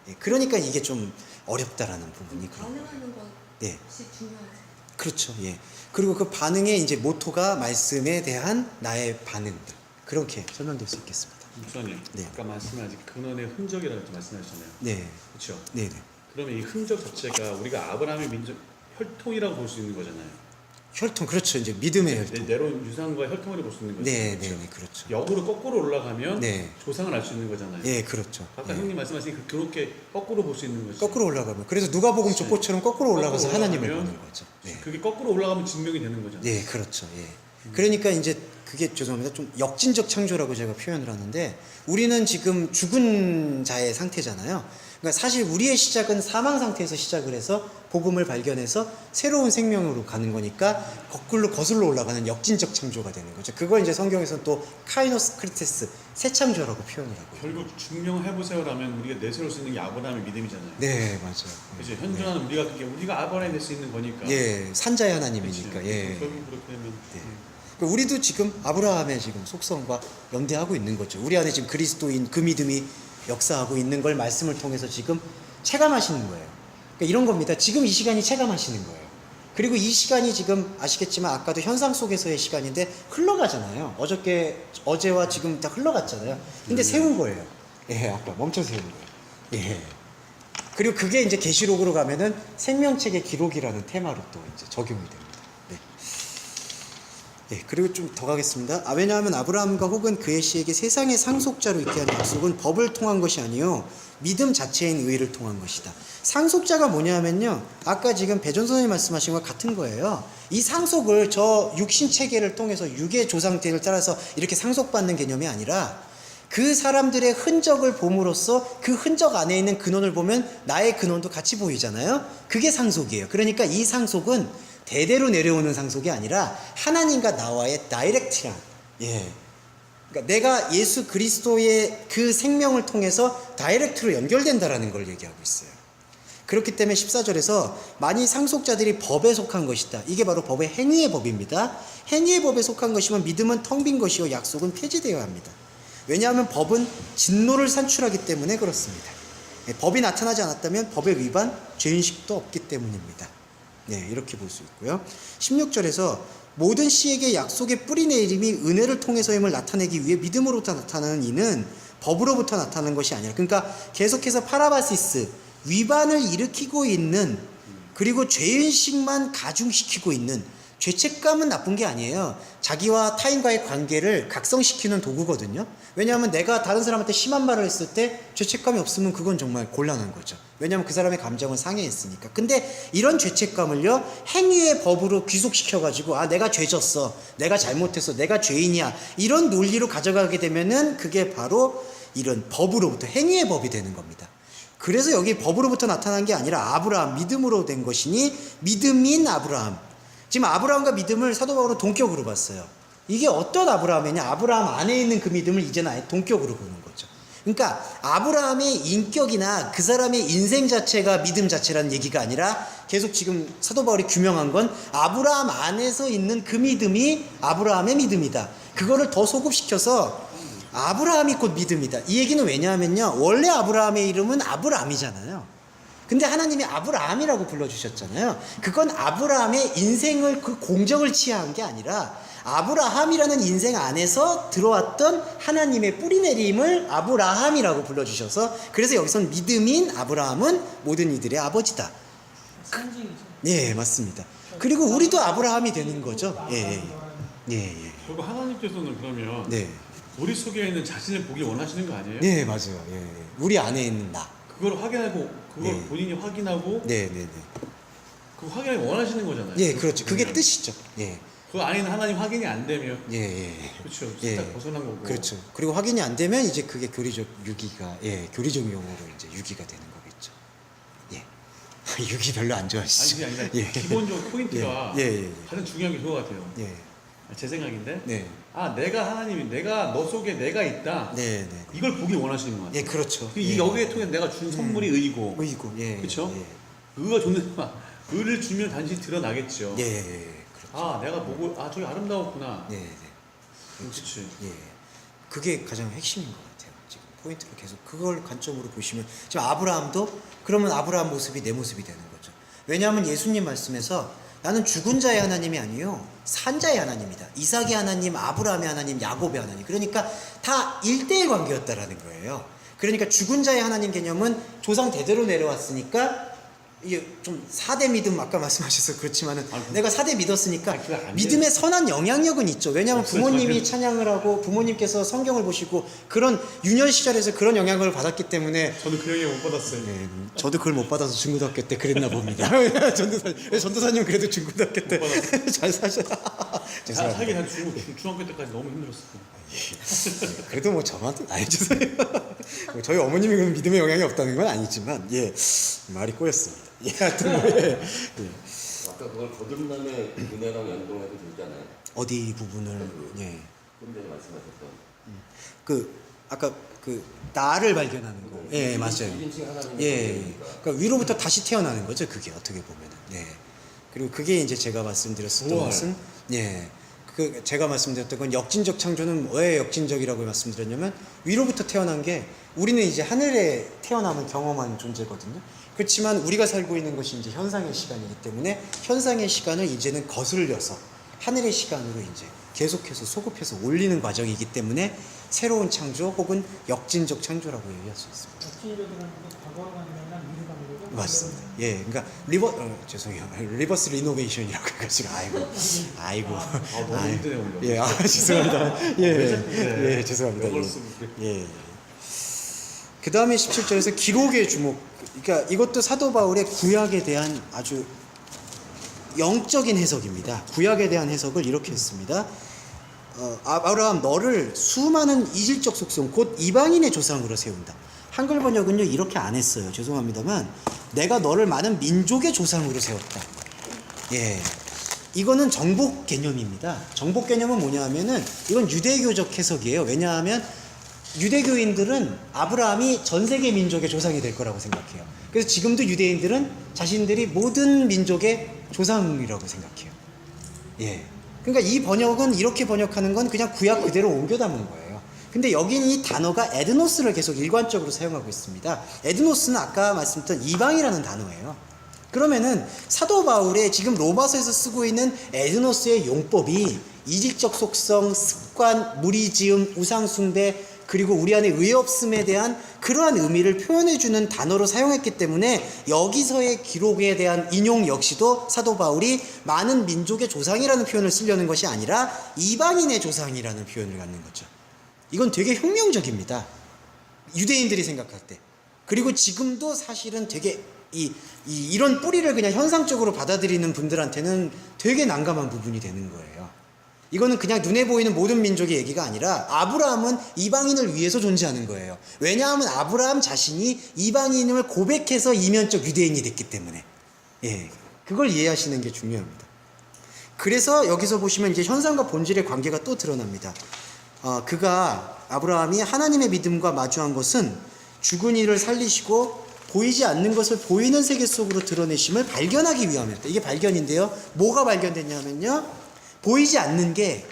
예, 그러니까 이게 좀 어렵다라는 부분이 그런 거예요. 반응하는 것이 네. 중요하죠. 그렇죠. 예. 그리고 그 반응의 이제 모토가 말씀에 대한 나의 반응들. 그렇게 설명될 수 있겠습니다. 목사님, 네. 아까 말씀하신 근원의 흔적이라고 말씀하셨잖아요. 네. 그렇죠. 네, 네. 그러면 이 흔적 자체가 우리가 아브라함의 민족 혈통이라고 볼 수 있는 거잖아요. 혈통, 그렇죠. 이제 믿음의 혈통. 내려온 유산과 혈통을 볼 수 있는 거죠. 네, 그렇죠? 네, 네, 그렇죠. 역으로 거꾸로 올라가면 네. 조상을 알 수 있는 거잖아요. 예, 그렇죠. 아까 예. 형님 말씀하신 그렇게 거꾸로 볼 수 있는 거죠. 거꾸로 올라가면. 그래서 누가복음 네. 족보처럼 거꾸로 올라가서 거꾸로 하나님을 올라가면 보는 거죠. 네. 그게 거꾸로 올라가면 증명이 되는 거잖아요. 네, 그렇죠. 예. 그러니까 이제 그게 죄송합니다. 좀 역진적 창조라고 제가 표현을 하는데 우리는 지금 죽은 자의 상태잖아요. 그러니까 사실 우리의 시작은 사망 상태에서 시작을 해서 복음을 발견해서 새로운 생명으로 가는 거니까 거꾸로 거슬러 올라가는 역진적 창조가 되는 거죠. 그걸 이제 성경에서는 또 카이노스 크리테스 새 창조라고 표현을 하고 있어요. 결국 증명해보세요라면 우리가 내세울 수 있는 게 아브라함의 믿음이잖아요. 네, 맞아요. 그렇죠. 현존하는 우리가 아브라함이 될 수 있는 거니까. 예, 산자의 하나님이니까. 그렇죠. 예. 결국 그렇게 되면 네. 그러니까 우리도 지금 아브라함의 지금 속성과 연대하고 있는 거죠. 우리 안에 지금 그리스도인 그 믿음이 역사하고 있는 걸 말씀을 통해서 지금 체감하시는 거예요. 그러니까 이런 겁니다. 지금 이 시간이 체감하시는 거예요. 그리고 이 시간이 지금 아시겠지만 아까도 현상 속에서의 시간인데 흘러가잖아요. 어제와 지금 다 흘러갔잖아요. 근데 세운 거예요. 예, 아까 멈춰 세운 거예요. 예. 그리고 그게 이제 계시록으로 가면은 생명책의 기록이라는 테마로 또 이제 적용이 됩니다. 네, 그리고 좀 더 가겠습니다. 왜냐하면 아브라함과 혹은 그의 씨에게 세상의 상속자로 있게 한 약속은 법을 통한 것이 아니요 믿음 자체인 의를 통한 것이다. 상속자가 뭐냐면요, 아까 지금 배전 선생님 말씀하신 것 같은 거예요. 이 상속을 저 육신 체계를 통해서 육의 조상태를 따라서 이렇게 상속받는 개념이 아니라 그 사람들의 흔적을 봄으로써 그 흔적 안에 있는 근원을 보면 나의 근원도 같이 보이잖아요. 그게 상속이에요. 그러니까 이 상속은 대대로 내려오는 상속이 아니라 하나님과 나와의 다이렉트한, 예. 그러니까 내가 예수 그리스도의 그 생명을 통해서 다이렉트로 연결된다라는 걸 얘기하고 있어요. 그렇기 때문에 14절에서 만일 상속자들이 법에 속한 것이다. 이게 바로 법의 행위의 법입니다. 행위의 법에 속한 것이면 믿음은 텅 빈 것이요 약속은 폐지되어야 합니다. 왜냐하면 법은 진노를 산출하기 때문에 그렇습니다. 법이 나타나지 않았다면 법의 위반, 죄인식도 없기 때문입니다. 네, 이렇게 볼 수 있고요. 16절에서 모든 씨에게 약속의 뿌리 내림이 은혜를 통해서임을 나타내기 위해 믿음으로부터 나타나는 이는 법으로부터 나타나는 것이 아니라, 그러니까 계속해서 파라바시스, 위반을 일으키고 있는, 그리고 죄인식만 가중시키고 있는, 죄책감은 나쁜 게 아니에요. 자기와 타인과의 관계를 각성시키는 도구거든요. 왜냐하면 내가 다른 사람한테 심한 말을 했을 때 죄책감이 없으면 그건 정말 곤란한 거죠. 왜냐하면 그 사람의 감정을 상해했으니까. 근데 이런 죄책감을요, 행위의 법으로 귀속시켜가지고, 아, 내가 죄졌어, 내가 잘못했어, 내가 죄인이야, 이런 논리로 가져가게 되면은 그게 바로 이런 법으로부터, 행위의 법이 되는 겁니다. 그래서 여기 법으로부터 나타난 게 아니라 아브라함, 믿음으로 된 것이니 믿음인 아브라함. 지금 아브라함과 믿음을 사도 바울은 동격으로 봤어요. 이게 어떤 아브라함이냐? 아브라함 안에 있는 그 믿음을 이제는 아예 동격으로 보는 거죠. 그러니까 아브라함의 인격이나 그 사람의 인생 자체가 믿음 자체라는 얘기가 아니라, 계속 지금 사도 바울이 규명한 건 아브라함 안에서 있는 그 믿음이 아브라함의 믿음이다. 그거를 더 소급시켜서 아브라함이 곧 믿음이다. 이 얘기는 왜냐하면요, 원래 아브라함의 이름은 아브라함이잖아요. 근데 하나님이 아브라함이라고 불러주셨잖아요. 그건 아브라함의 인생을, 그 공적을 취한 게 아니라 아브라함이라는 인생 안에서 들어왔던 하나님의 뿌리내림을 아브라함이라고 불러주셔서, 그래서 여기선 믿음인 아브라함은 모든 이들의 아버지다. 상징이죠. 예, 맞습니다. 그리고 우리도 아브라함이 되는 거죠. 예, 예, 예. 결국 하나님께서는 그러면 네, 우리 속에 있는 자신을 보기 원하시는 거 아니에요? 네, 맞아요. 예, 예. 우리 안에 있는 나. 그걸 확인하고, 그걸 네. 본인이 확인하고, 네, 네, 네. 그거 확인하기 원하시는 거잖아요. 예, 그렇죠. 그게 그러면. 뜻이죠. 예, 그 안에 있는 하나님 확인이 안 되면, 예, 예. 그렇죠. 예. 살짝 벗어난 거고. 그렇죠. 그리고 확인이 안 되면 이제 그게 교리적 유기가, 예, 교리적 용어로 이제 유기가 되는 거겠죠. 예. 유기 별로 안 아니, 좋아하시죠? 그게 아니라 예. 기본적 포인트가 예, 예, 예. 가장 중요한 게 그거 같아요. 예. 제 생각인데, 네. 아, 내가 하나님이, 내가 너 속에 내가 있다. 네, 네. 이걸 보기 원하시는 거 같아요. 예, 그렇죠. 이 예. 여기에 통해 내가 준 선물이 의고, 의고, 예. 그렇죠? 예. 의가 좋는 의를 주면 단지 드러나겠죠. 예, 예, 예. 그렇죠. 아, 내가 보고, 아, 저기 아름다웠구나. 네, 네. 그렇지. 예. 그게 가장 핵심인 것 같아요. 지금 포인트를 계속 그걸 관점으로 보시면, 지금 아브라함도 그러면 아브라함 모습이 내 모습이 되는 거죠. 왜냐하면 예수님 말씀에서 나는 죽은 자의 하나님이 아니요 산 자의 하나님이다. 이삭의 하나님, 아브라함의 하나님, 야곱의 하나님. 그러니까 다 1대1 관계였다라는 거예요. 그러니까 죽은 자의 하나님 개념은 조상 대대로 내려왔으니까, 이게 좀 4대 믿음 아까 말씀하셔서 그렇지만은, 내가 4대 믿었으니까 아니, 그게 안 믿음의 선한 영향력은 있죠. 왜냐하면 없어요, 부모님이 전혀. 찬양을 하고 부모님께서 성경을 보시고 그런 유년 시절에서 그런 영향을 받았기 때문에, 저는 그 영향 못 받았어요. 네, 저도 그걸 못 받아서 중고등학교 때 그랬나 봅니다. 전도사님 그래도 중고등학교 때 잘 사셔. 죄송합니다. 살기 한 중학교 때까지 너무 힘들었어요. 그래도 뭐 저한테 아니죠. 저희 어머님이 그런 믿음의 영향이 없다는 건 아니지만, 예, 말이 꼬였습니다. 예, 하여튼 뭐, 예. 예. 아까 그걸 거듭남의 은혜랑 연동해도 되잖아요. 어디 부분을, 예, 좀 전에 말씀하셨던 그 아까 그 나를 발견하는 거, 예, 맞아요. 1인칭 하나님의 예, 존재니까. 그러니까 위로부터 다시 태어나는 거죠. 그게 어떻게 보면은, 예. 그리고 그게 이제 제가 말씀드렸었던 부활. 것은, 예, 그 제가 말씀드렸던 건 역진적 창조는 왜 역진적이라고 말씀드렸냐면, 위로부터 태어난 게, 우리는 이제 하늘에 태어남을 경험한 존재거든요. 그렇지만 우리가 살고 있는 것이 이제 현상의 시간이기 때문에 현상의 시간을 이제는 거슬려서 하늘의 시간으로 이제 계속해서 소급해서 올리는 과정이기 때문에 새로운 창조 혹은 역진적 창조라고 얘기할 수 있습니다. 역진적이라는 게 과거로 가는 게 아니라 미래로 가는 거죠? 맞습니다. 예, 그러니까 죄송해요. 리버스 리노베이션이라고 해가지고, 아이고, 너무 힘드네, 오늘. 예, 죄송합니다. 예, 죄송합니다. 이걸 예. 쓰고 그래. 예. 그 다음에 17절에서 기록의 주목. 그러니까 이것도 사도 바울의 구약에 대한 아주 영적인 해석입니다. 구약에 대한 해석을 이렇게 했습니다. 아브라함, 너를 수많은 이질적 속성 곧 이방인의 조상으로 세운다. 한글 번역은요 이렇게 안 했어요. 죄송합니다만, 내가 너를 많은 민족의 조상으로 세웠다. 예, 이거는 정복 개념입니다. 정복 개념은 뭐냐 하면은, 이건 유대교적 해석이에요. 왜냐하면 유대교인들은 아브라함이 전 세계 민족의 조상이 될 거라고 생각해요. 그래서 지금도 유대인들은 자신들이 모든 민족의 조상이라고 생각해요. 예. 그러니까 이 번역은, 이렇게 번역하는 건 그냥 구약 그대로 옮겨 담은 거예요. 근데 여기는 이 단어가 에드노스를 계속 일관적으로 사용하고 있습니다. 에드노스는 아까 말씀드렸던 이방이라는 단어예요. 그러면은 사도 바울의 지금 로마서에서 쓰고 있는 에드노스의 용법이 이직적 속성, 습관, 무리지음, 우상숭배, 그리고 우리 안에 의에 없음에 대한 그러한 의미를 표현해주는 단어로 사용했기 때문에 여기서의 기록에 대한 인용 역시도 사도 바울이 많은 민족의 조상이라는 표현을 쓰려는 것이 아니라 이방인의 조상이라는 표현을 갖는 거죠. 이건 되게 혁명적입니다. 유대인들이 생각할 때. 그리고 지금도 사실은 되게 이런 뿌리를 그냥 현상적으로 받아들이는 분들한테는 되게 난감한 부분이 되는 거예요. 이거는 그냥 눈에 보이는 모든 민족의 얘기가 아니라 아브라함은 이방인을 위해서 존재하는 거예요. 왜냐하면 아브라함 자신이 이방인을 고백해서 이면적 유대인이 됐기 때문에. 예, 그걸 이해하시는 게 중요합니다. 그래서 여기서 보시면 이제 현상과 본질의 관계가 또 드러납니다. 아브라함이 하나님의 믿음과 마주한 것은 죽은 이를 살리시고 보이지 않는 것을 보이는 세계 속으로 드러내심을 발견하기 위함이었다. 이게 발견인데요. 뭐가 발견됐냐면요. 보이지 않는 게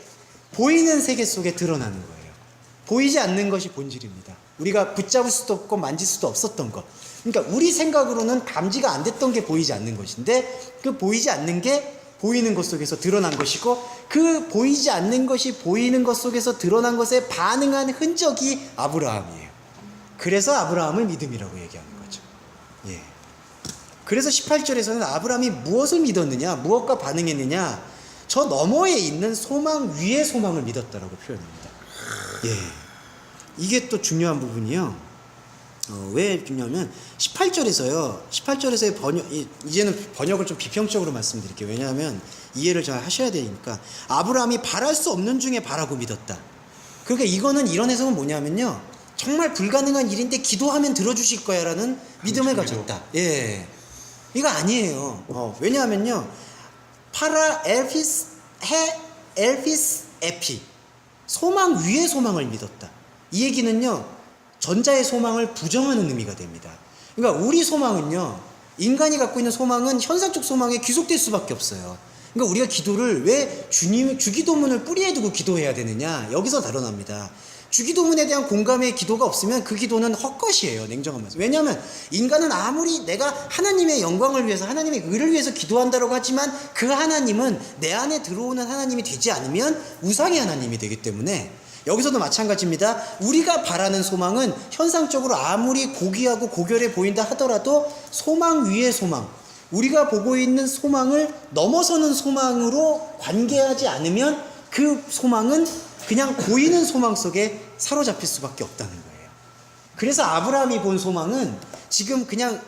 보이는 세계 속에 드러나는 거예요. 보이지 않는 것이 본질입니다. 우리가 붙잡을 수도 없고 만질 수도 없었던 것. 그러니까 우리 생각으로는 감지가 안 됐던 게 보이지 않는 것인데 그 보이지 않는 게 보이는 것 속에서 드러난 것이고 그 보이지 않는 것이 보이는 것 속에서 드러난 것에 반응한 흔적이 아브라함이에요. 그래서 아브라함을 믿음이라고 얘기하는 거죠. 예. 그래서 18절에서는 아브라함이 무엇을 믿었느냐, 무엇과 반응했느냐, 저 너머에 있는 소망 위의 소망을 믿었다라고 표현합니다. 예. 이게 또 중요한 부분이요. 왜 중요하면 18절에서의 이제는 번역을 좀 비평적으로 말씀드릴게요. 왜냐하면 이해를 잘 하셔야 되니까. 아브라함이 바랄 수 없는 중에 바라고 믿었다. 그러니까 이거는 이런 해석은 뭐냐면요. 정말 불가능한 일인데 기도하면 들어주실 거야 라는 믿음을 가졌다. 예. 이거 아니에요. 왜냐하면요. 파라 엘피스 에피 소망 위의 소망을 믿었다. 이 얘기는요 전자의 소망을 부정하는 의미가 됩니다. 그러니까 우리 소망은요 인간이 갖고 있는 소망은 현상적 소망에 귀속될 수밖에 없어요. 그러니까 우리가 기도를 왜 주기도문을 뿌리에 두고 기도해야 되느냐 여기서 드러납니다. 주기도문에 대한 공감의 기도가 없으면 그 기도는 헛것이에요. 냉정한 말씀. 왜냐하면 인간은 아무리 내가 하나님의 영광을 위해서 하나님의 의를 위해서 기도한다고 하지만 그 하나님은 내 안에 들어오는 하나님이 되지 않으면 우상의 하나님이 되기 때문에 여기서도 마찬가지입니다. 우리가 바라는 소망은 현상적으로 아무리 고귀하고 고결해 보인다 하더라도 소망 위의 소망, 우리가 보고 있는 소망을 넘어서는 소망으로 관계하지 않으면 그 소망은 그냥 보이는 소망 속에 사로잡힐 수밖에 없다는 거예요. 그래서 아브라함이 본 소망은 지금 그냥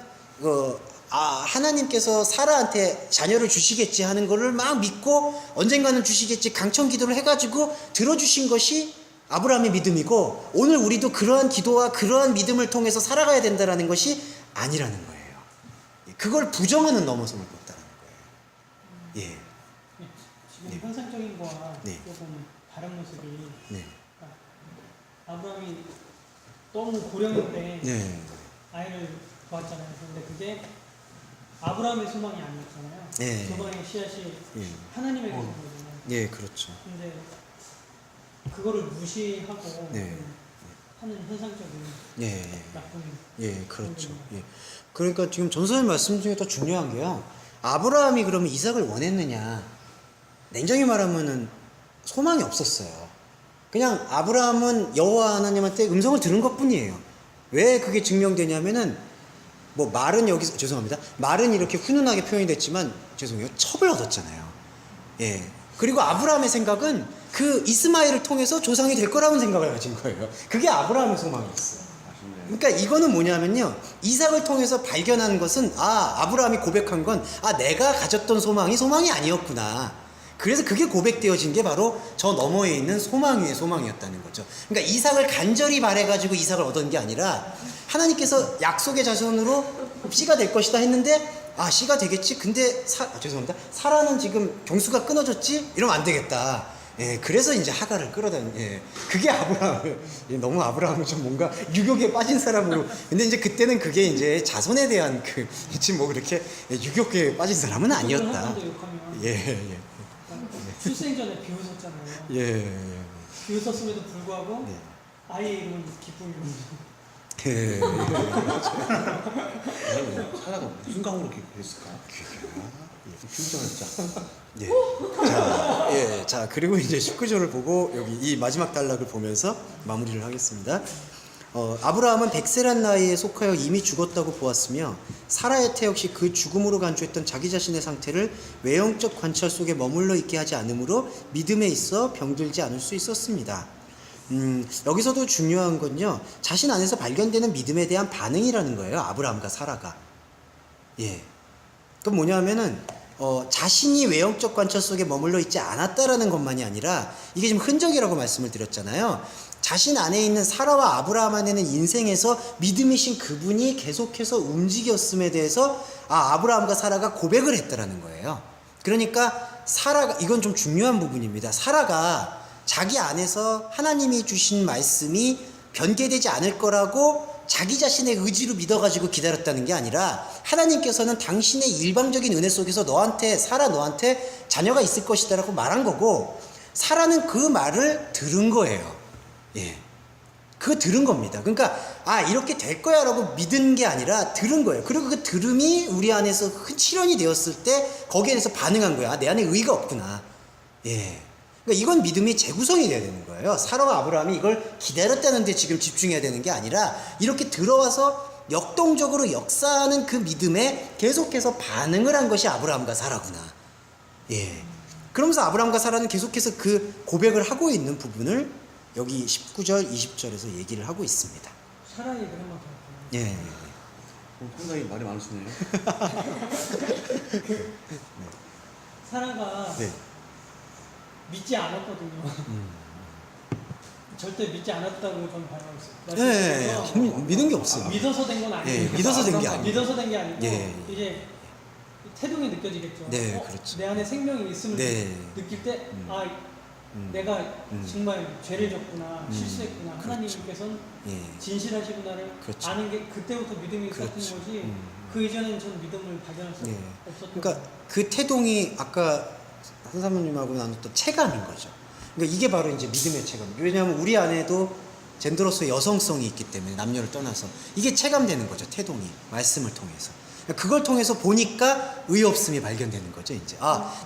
하나님께서 사라한테 자녀를 주시겠지 하는 거를 막 믿고 언젠가는 주시겠지 강청 기도를 해가지고 들어주신 것이 아브라함의 믿음이고 오늘 우리도 그러한 기도와 그러한 믿음을 통해서 살아가야 된다는 것이 아니라는 거예요. 그걸 부정하는 넘어섬을 걷다는 거예요. 예. 지금 현상적인 거와 네. 조금 다른 모습이 네. 아브라함이 너무 고령일 때 네. 아이를 낳았잖아요. 근데 그게 아브라함의 소망이 아니었잖아요. 네. 소망의 씨앗이 예. 하나님에게서 온 거잖아요. 예, 그렇죠. 근데 그거를 무시하고 네. 하는 현상적인 예. 나쁜 예, 그렇죠. 예. 그러니까 지금 전선의 말씀 중에 더 중요한 게요. 아브라함이 그러면 이삭을 원했느냐? 냉정히 말하면은 소망이 없었어요. 그냥 아브라함은 여호와 하나님한테 음성을 들은 것뿐이에요. 왜 그게 증명되냐면은 뭐 말은 여기서 죄송합니다. 말은 이렇게 훈훈하게 표현이 됐지만 죄송해요. 첩을 얻었잖아요. 예. 그리고 아브라함의 생각은 그 이스마엘을 통해서 조상이 될 거라는 생각을 가진 거예요. 그게 아브라함의 소망이었어요. 그러니까 이거는 뭐냐면요. 이삭을 통해서 발견한 것은 아브라함이 고백한 건 내가 가졌던 소망이 아니었구나. 그래서 그게 고백되어진 게 바로 저 너머에 있는 소망 위의 소망이었다는 거죠. 그러니까 이삭을 간절히 바래가지고 이삭을 얻은 게 아니라 하나님께서 약속의 자손으로 씨가 될 것이다 했는데 씨가 되겠지. 근데 죄송합니다. 사라는 지금 경수가 끊어졌지? 이러면 안 되겠다. 예, 그래서 이제 하가를 끌어다니. 그게 아브라함을 너무 아브라함은 좀 뭔가 유격에 빠진 사람으로. 근데 이제 그때는 그게 이제 자손에 대한 지금 뭐 그렇게 유격에 빠진 사람은 아니었다. 예. 출생 전에 비웃었잖아요. 예. 비웃었음에도 불구하고 네. 아이의 이름은 기쁨이거든요. 예. 사라가 무슨 강으로 이렇게 됐을까? 흉정했자. 예. 자, 예. 자, 그리고 이제 19절을 보고 여기 이 마지막 단락을 보면서 마무리를 하겠습니다. 아브라함은 100세란 나이에 속하여 이미 죽었다고 보았으며 사라의 태 역시 그 죽음으로 간주했던 자기 자신의 상태를 외형적 관찰 속에 머물러 있게 하지 않으므로 믿음에 있어 병들지 않을 수 있었습니다. 여기서도 중요한 건요, 자신 안에서 발견되는 믿음에 대한 반응이라는 거예요. 아브라함과 사라가. 예. 그건 뭐냐면은 자신이 외형적 관찰 속에 머물러 있지 않았다라는 것만이 아니라 이게 지금 흔적이라고 말씀을 드렸잖아요. 자신 안에 있는 사라와 아브라함 안에는 인생에서 믿음이신 그분이 계속해서 움직였음에 대해서 아브라함과 사라가 고백을 했다라는 거예요. 그러니까 사라가, 이건 좀 중요한 부분입니다. 사라가 자기 안에서 하나님이 주신 말씀이 변개되지 않을 거라고 자기 자신의 의지로 믿어가지고 기다렸다는 게 아니라 하나님께서는 당신의 일방적인 은혜 속에서 사라 너한테 자녀가 있을 것이다라고 말한 거고, 사라는 그 말을 들은 거예요. 예. 그거 들은 겁니다. 그러니까 이렇게 될 거야 라고 믿은 게 아니라 들은 거예요. 그리고 그 들음이 우리 안에서 실현이 되었을 때 거기에 대해서 반응한 거야. 내 안에 의가 없구나. 예. 그러니까 이건 믿음이 재구성이 돼야 되는 거예요. 사라와 아브라함이 이걸 기다렸다는 데 지금 집중해야 되는 게 아니라 이렇게 들어와서 역동적으로 역사하는 그 믿음에 계속해서 반응을 한 것이 아브라함과 사라구나. 예. 그러면서 아브라함과 사라는 계속해서 그 고백을 하고 있는 부분을 여기 19절, 20절에서 얘기를 하고 있습니다. 사라 얘기를 한번 더 할게요. 예. 상당히 말이 많으시네요. 사라가 네. 믿지 않았거든요. 절대 믿지 않았다고 저는 발언하고 예. 있어요. 믿은 게 없어요. 믿어서 된 건 아니에요. 예, 믿어서 된게 아니에요. 믿어서 된 게 아니고 예. 이제 태동이 느껴지겠죠. 네, 그렇죠. 내 안에 생명이 있음을 네. 느낄 때 내가 정말 죄를 졌구나, 실수했구나. 그렇죠. 하나님께서는 예. 진실하시구나를 그렇죠. 아는 게 그때부터 믿음이 있었던 그렇죠. 거지. 그 이전에는 전 믿음을 발견할 수 예. 없었던 그러니까 그 태동이 아까 한 사모님하고 나눴던 체감인 거죠. 그러니까 이게 바로 이제 믿음의 체감. 왜냐하면 우리 안에도 젠더로서의 여성성이 있기 때문에 남녀를 떠나서 이게 체감되는 거죠. 태동이 말씀을 통해서. 그걸 통해서 보니까 의 없음이 발견되는 거죠. 이제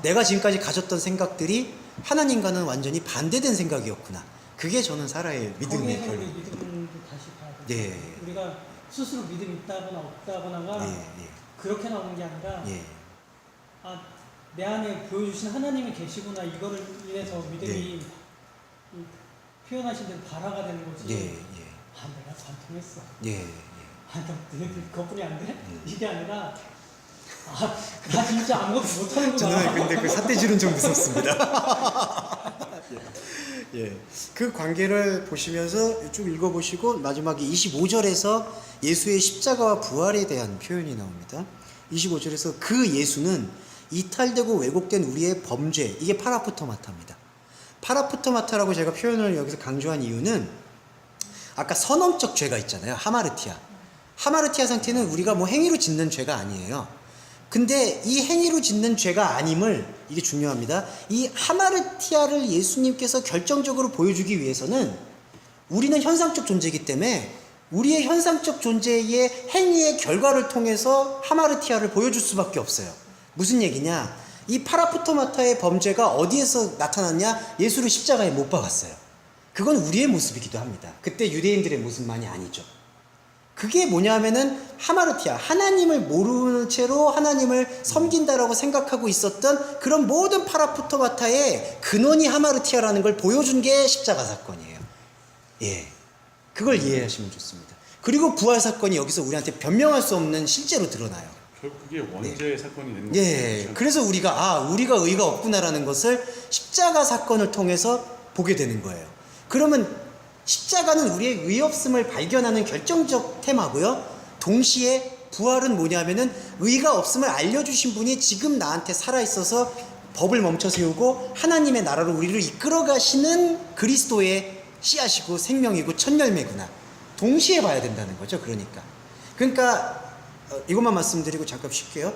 내가 지금까지 가졌던 생각들이 하나님과는 완전히 반대된 생각이었구나. 그게 저는 사라의 믿음의 거기에서 우리 결론. 믿음을 다시 봐야 돼요. 예. 우리가 스스로 믿음이 있다거나 없다거나가 예, 예. 그렇게 나오는 게 아니라 예. 내 안에 보여주신 하나님이 계시구나, 이거를 인해서 믿음이 이 표현하신 대로 발화가 되는 거지. 예. 예. 내가 관통했어. 예. 그것뿐이 안 돼? 이게 아니라 나 진짜 아무것도 못하는구나. 저는 근데 그 삿대질은 좀 무섭습니다. 예. 그 관계를 보시면서 쭉 읽어보시고 마지막에 25절에서 예수의 십자가와 부활에 대한 표현이 나옵니다. 25절에서 그 예수는 이탈되고 왜곡된 우리의 범죄, 이게 파라프토마타입니다. 파라프토마타라고 제가 표현을 여기서 강조한 이유는 아까 선언적 죄가 있잖아요. 하마르티아. 하마르티아 상태는 우리가 뭐 행위로 짓는 죄가 아니에요. 근데 이 행위로 짓는 죄가 아님을, 이게 중요합니다. 이 하마르티아를 예수님께서 결정적으로 보여주기 위해서는 우리는 현상적 존재이기 때문에 우리의 현상적 존재의 행위의 결과를 통해서 하마르티아를 보여줄 수밖에 없어요. 무슨 얘기냐? 이 파라프토마타의 범죄가 어디에서 나타났냐? 예수를 십자가에 못 박았어요. 그건 우리의 모습이기도 합니다. 그때 유대인들의 모습만이 아니죠. 그게 뭐냐면은 하마르티아, 하나님을 모르는 채로 하나님을 섬긴다라고 생각하고 있었던 그런 모든 파라프토마타의 근원이 하마르티아라는 걸 보여준 게 십자가 사건이에요. 예, 그걸 이해하시면 좋습니다. 그리고 부활 사건이 여기서 우리한테 변명할 수 없는 실제로 드러나요. 결국 그게 원죄의 사건이 되는 거죠. 예, 그래서 우리가 우리가 의가 없구나라는 것을 십자가 사건을 통해서 보게 되는 거예요. 그러면 십자가는 우리의 의 없음을 발견하는 결정적 테마고요. 동시에 부활은 뭐냐면은 의가 없음을 알려주신 분이 지금 나한테 살아있어서 법을 멈춰 세우고 하나님의 나라로 우리를 이끌어 가시는 그리스도의 씨앗이고 생명이고 첫 열매구나. 동시에 봐야 된다는 거죠. 그러니까 이것만 말씀드리고 잠깐 쉴게요.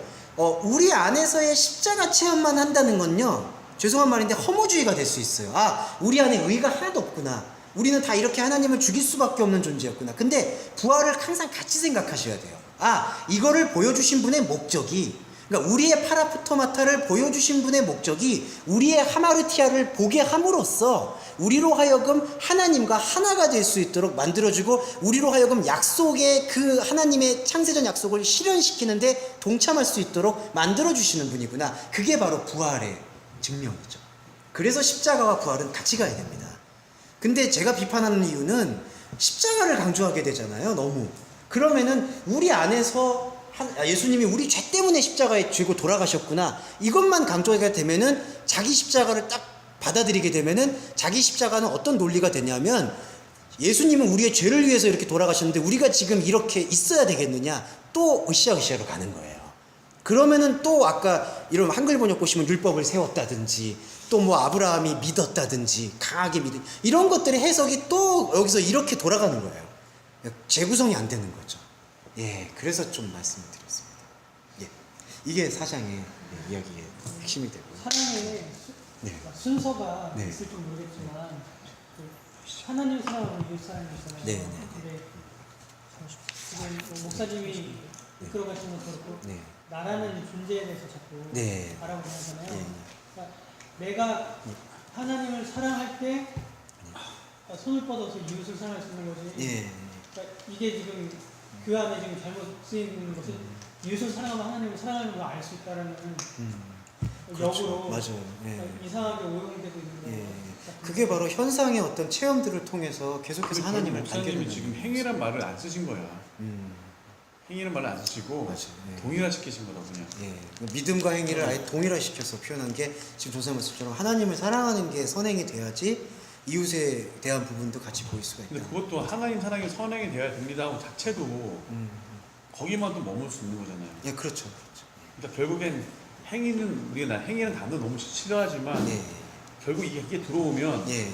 우리 안에서의 십자가 체험만 한다는 건요, 죄송한 말인데 허무주의가 될 수 있어요. 우리 안에 의가 하나도 없구나. 우리는 다 이렇게 하나님을 죽일 수밖에 없는 존재였구나. 근데 부활을 항상 같이 생각하셔야 돼요. 아, 이거를 보여주신 분의 목적이, 그러니까 우리의 파라푸토마타를 보여주신 분의 목적이 우리의 하마르티아를 보게 함으로써 우리로 하여금 하나님과 하나가 될 수 있도록 만들어주고, 우리로 하여금 약속의 그 하나님의 창세전 약속을 실현시키는데 동참할 수 있도록 만들어주시는 분이구나. 그게 바로 부활의 증명이죠. 그래서 십자가와 부활은 같이 가야 됩니다. 근데 제가 비판하는 이유는 십자가를 강조하게 되잖아요, 너무. 그러면은 우리 안에서 예수님이 우리 죄 때문에 십자가에 쥐고 돌아가셨구나, 이것만 강조하게 되면은, 자기 십자가를 딱 받아들이게 되면은 자기 십자가는 어떤 논리가 되냐면, 예수님은 우리의 죄를 위해서 이렇게 돌아가셨는데 우리가 지금 이렇게 있어야 되겠느냐, 또 으쌰으쌰로 가는 거예요. 그러면은 또 아까 이런 한글 번역 보시면 율법을 세웠다든지, 또 뭐 아브라함이 믿었다든지, 강하게 믿은, 이런 것들의 해석이 또 여기서 이렇게 돌아가는 거예요. 재구성이 안 되는 거죠. 예, 그래서 좀 말씀을 드렸습니다. 예, 이게 사장의 이야기의 핵심이 되고. 사랑의 네. 순서가 네. 있을지 모르겠지만 그 하나님 사랑하고 이웃 사랑이잖아요. 네, 네, 네. 근데 지금 뭐 목사님이 이끌어가신 것도 그렇고 네. 나라는 존재에 대해서 자꾸 네. 알아보잖아요. 네. 그러니까 내가 하나님을 사랑할 때 손을 뻗어서 이웃을 사랑할 수 있는 거지. 예. 그러니까 이게 지금 그 안에 지금 잘못 쓰이는 것은 이웃을 사랑하면 하나님을 사랑하는 걸 알 수 있다라는 역으로 맞아요. 예. 이상하게 오용되고 있는 거. 예. 그게 바로 현상의 어떤 체험들을 통해서 계속해서 하나님을 목사님이 발견하는 지금 거예요. 행위란 말을 안 쓰신 거야. 음. 행위란 말을 안 쓰시고 맞아요. 예. 동일화시키신 거라고 그냥. 예, 믿음과 행위를 아예 동일화시켜서 표현한 게 지금 조사 말씀처럼 하나님을 사랑하는 게 선행이 돼야지 이웃에 대한 부분도 같이 보일 수가 있다. 근데 그것도 하나님 사랑이 선행이 되어야 됩니다 하고 자체도 거기만 또 머물 수 있는 거잖아요. 예, 그렇죠. 그러니까 결국엔 행위는, 우리가 난 행위는 단어 너무 싫어하지만 예, 결국 이게 들어오면 예, 예.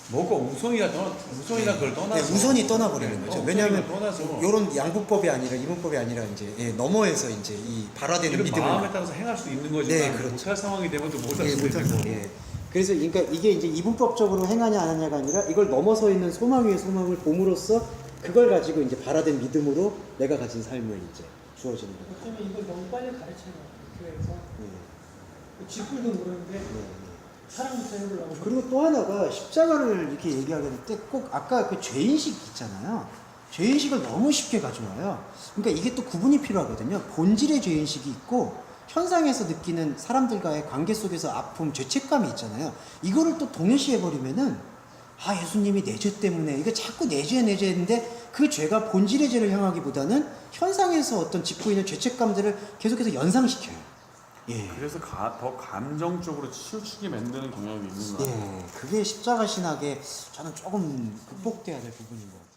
뭐가 우선이라 그걸 떠나서 네, 우선이 떠나버리는 거죠. 왜냐하면 떠나서 이런 양분법이 아니라 이분법이 아니라 이제 넘어에서 이제 이 발화되는 이런 믿음을 마음에 따라서 행할 수 있는 거지만 네, 그렇죠. 못할 상황이 되면 또 못할 예, 수도 못할 있는 수- 거고. 예. 그래서 그러니까 이게 이제 이분법적으로 행하냐 안 하냐가 아니라 이걸 넘어서 있는 소망 위의 소망을 봄으로써 그걸 가지고 이제 발화된 믿음으로 내가 가진 삶을 이제 주어지는 거죠. 어쩌면 이걸 너무 빨리 가르치는 것 같아요. 교회에서 예. 쥐뿔도 모르는데 예. 사랑부터 해보려고. 그리고 또 하나가 십자가를 이렇게 얘기하게 될 때 꼭 아까 그 죄인식 있잖아요. 죄인식을 너무 쉽게 가져와요. 그러니까 이게 또 구분이 필요하거든요. 본질의 죄인식이 있고 현상에서 느끼는 사람들과의 관계 속에서 아픔, 죄책감이 있잖아요. 이거를 또 동일시해버리면은 아, 예수님이 내 죄 때문에, 이거 자꾸 내 죄인데 그 죄가 본질의 죄를 향하기보다는 현상에서 어떤 짚고 있는 죄책감들을 계속해서 연상시켜요. 예. 그래서 더 감정적으로 치우치게 만드는 경향이 있는 거 같아요. 예, 그게 십자가 신학에 저는 조금 극복돼야 될 부분인 것 같아요.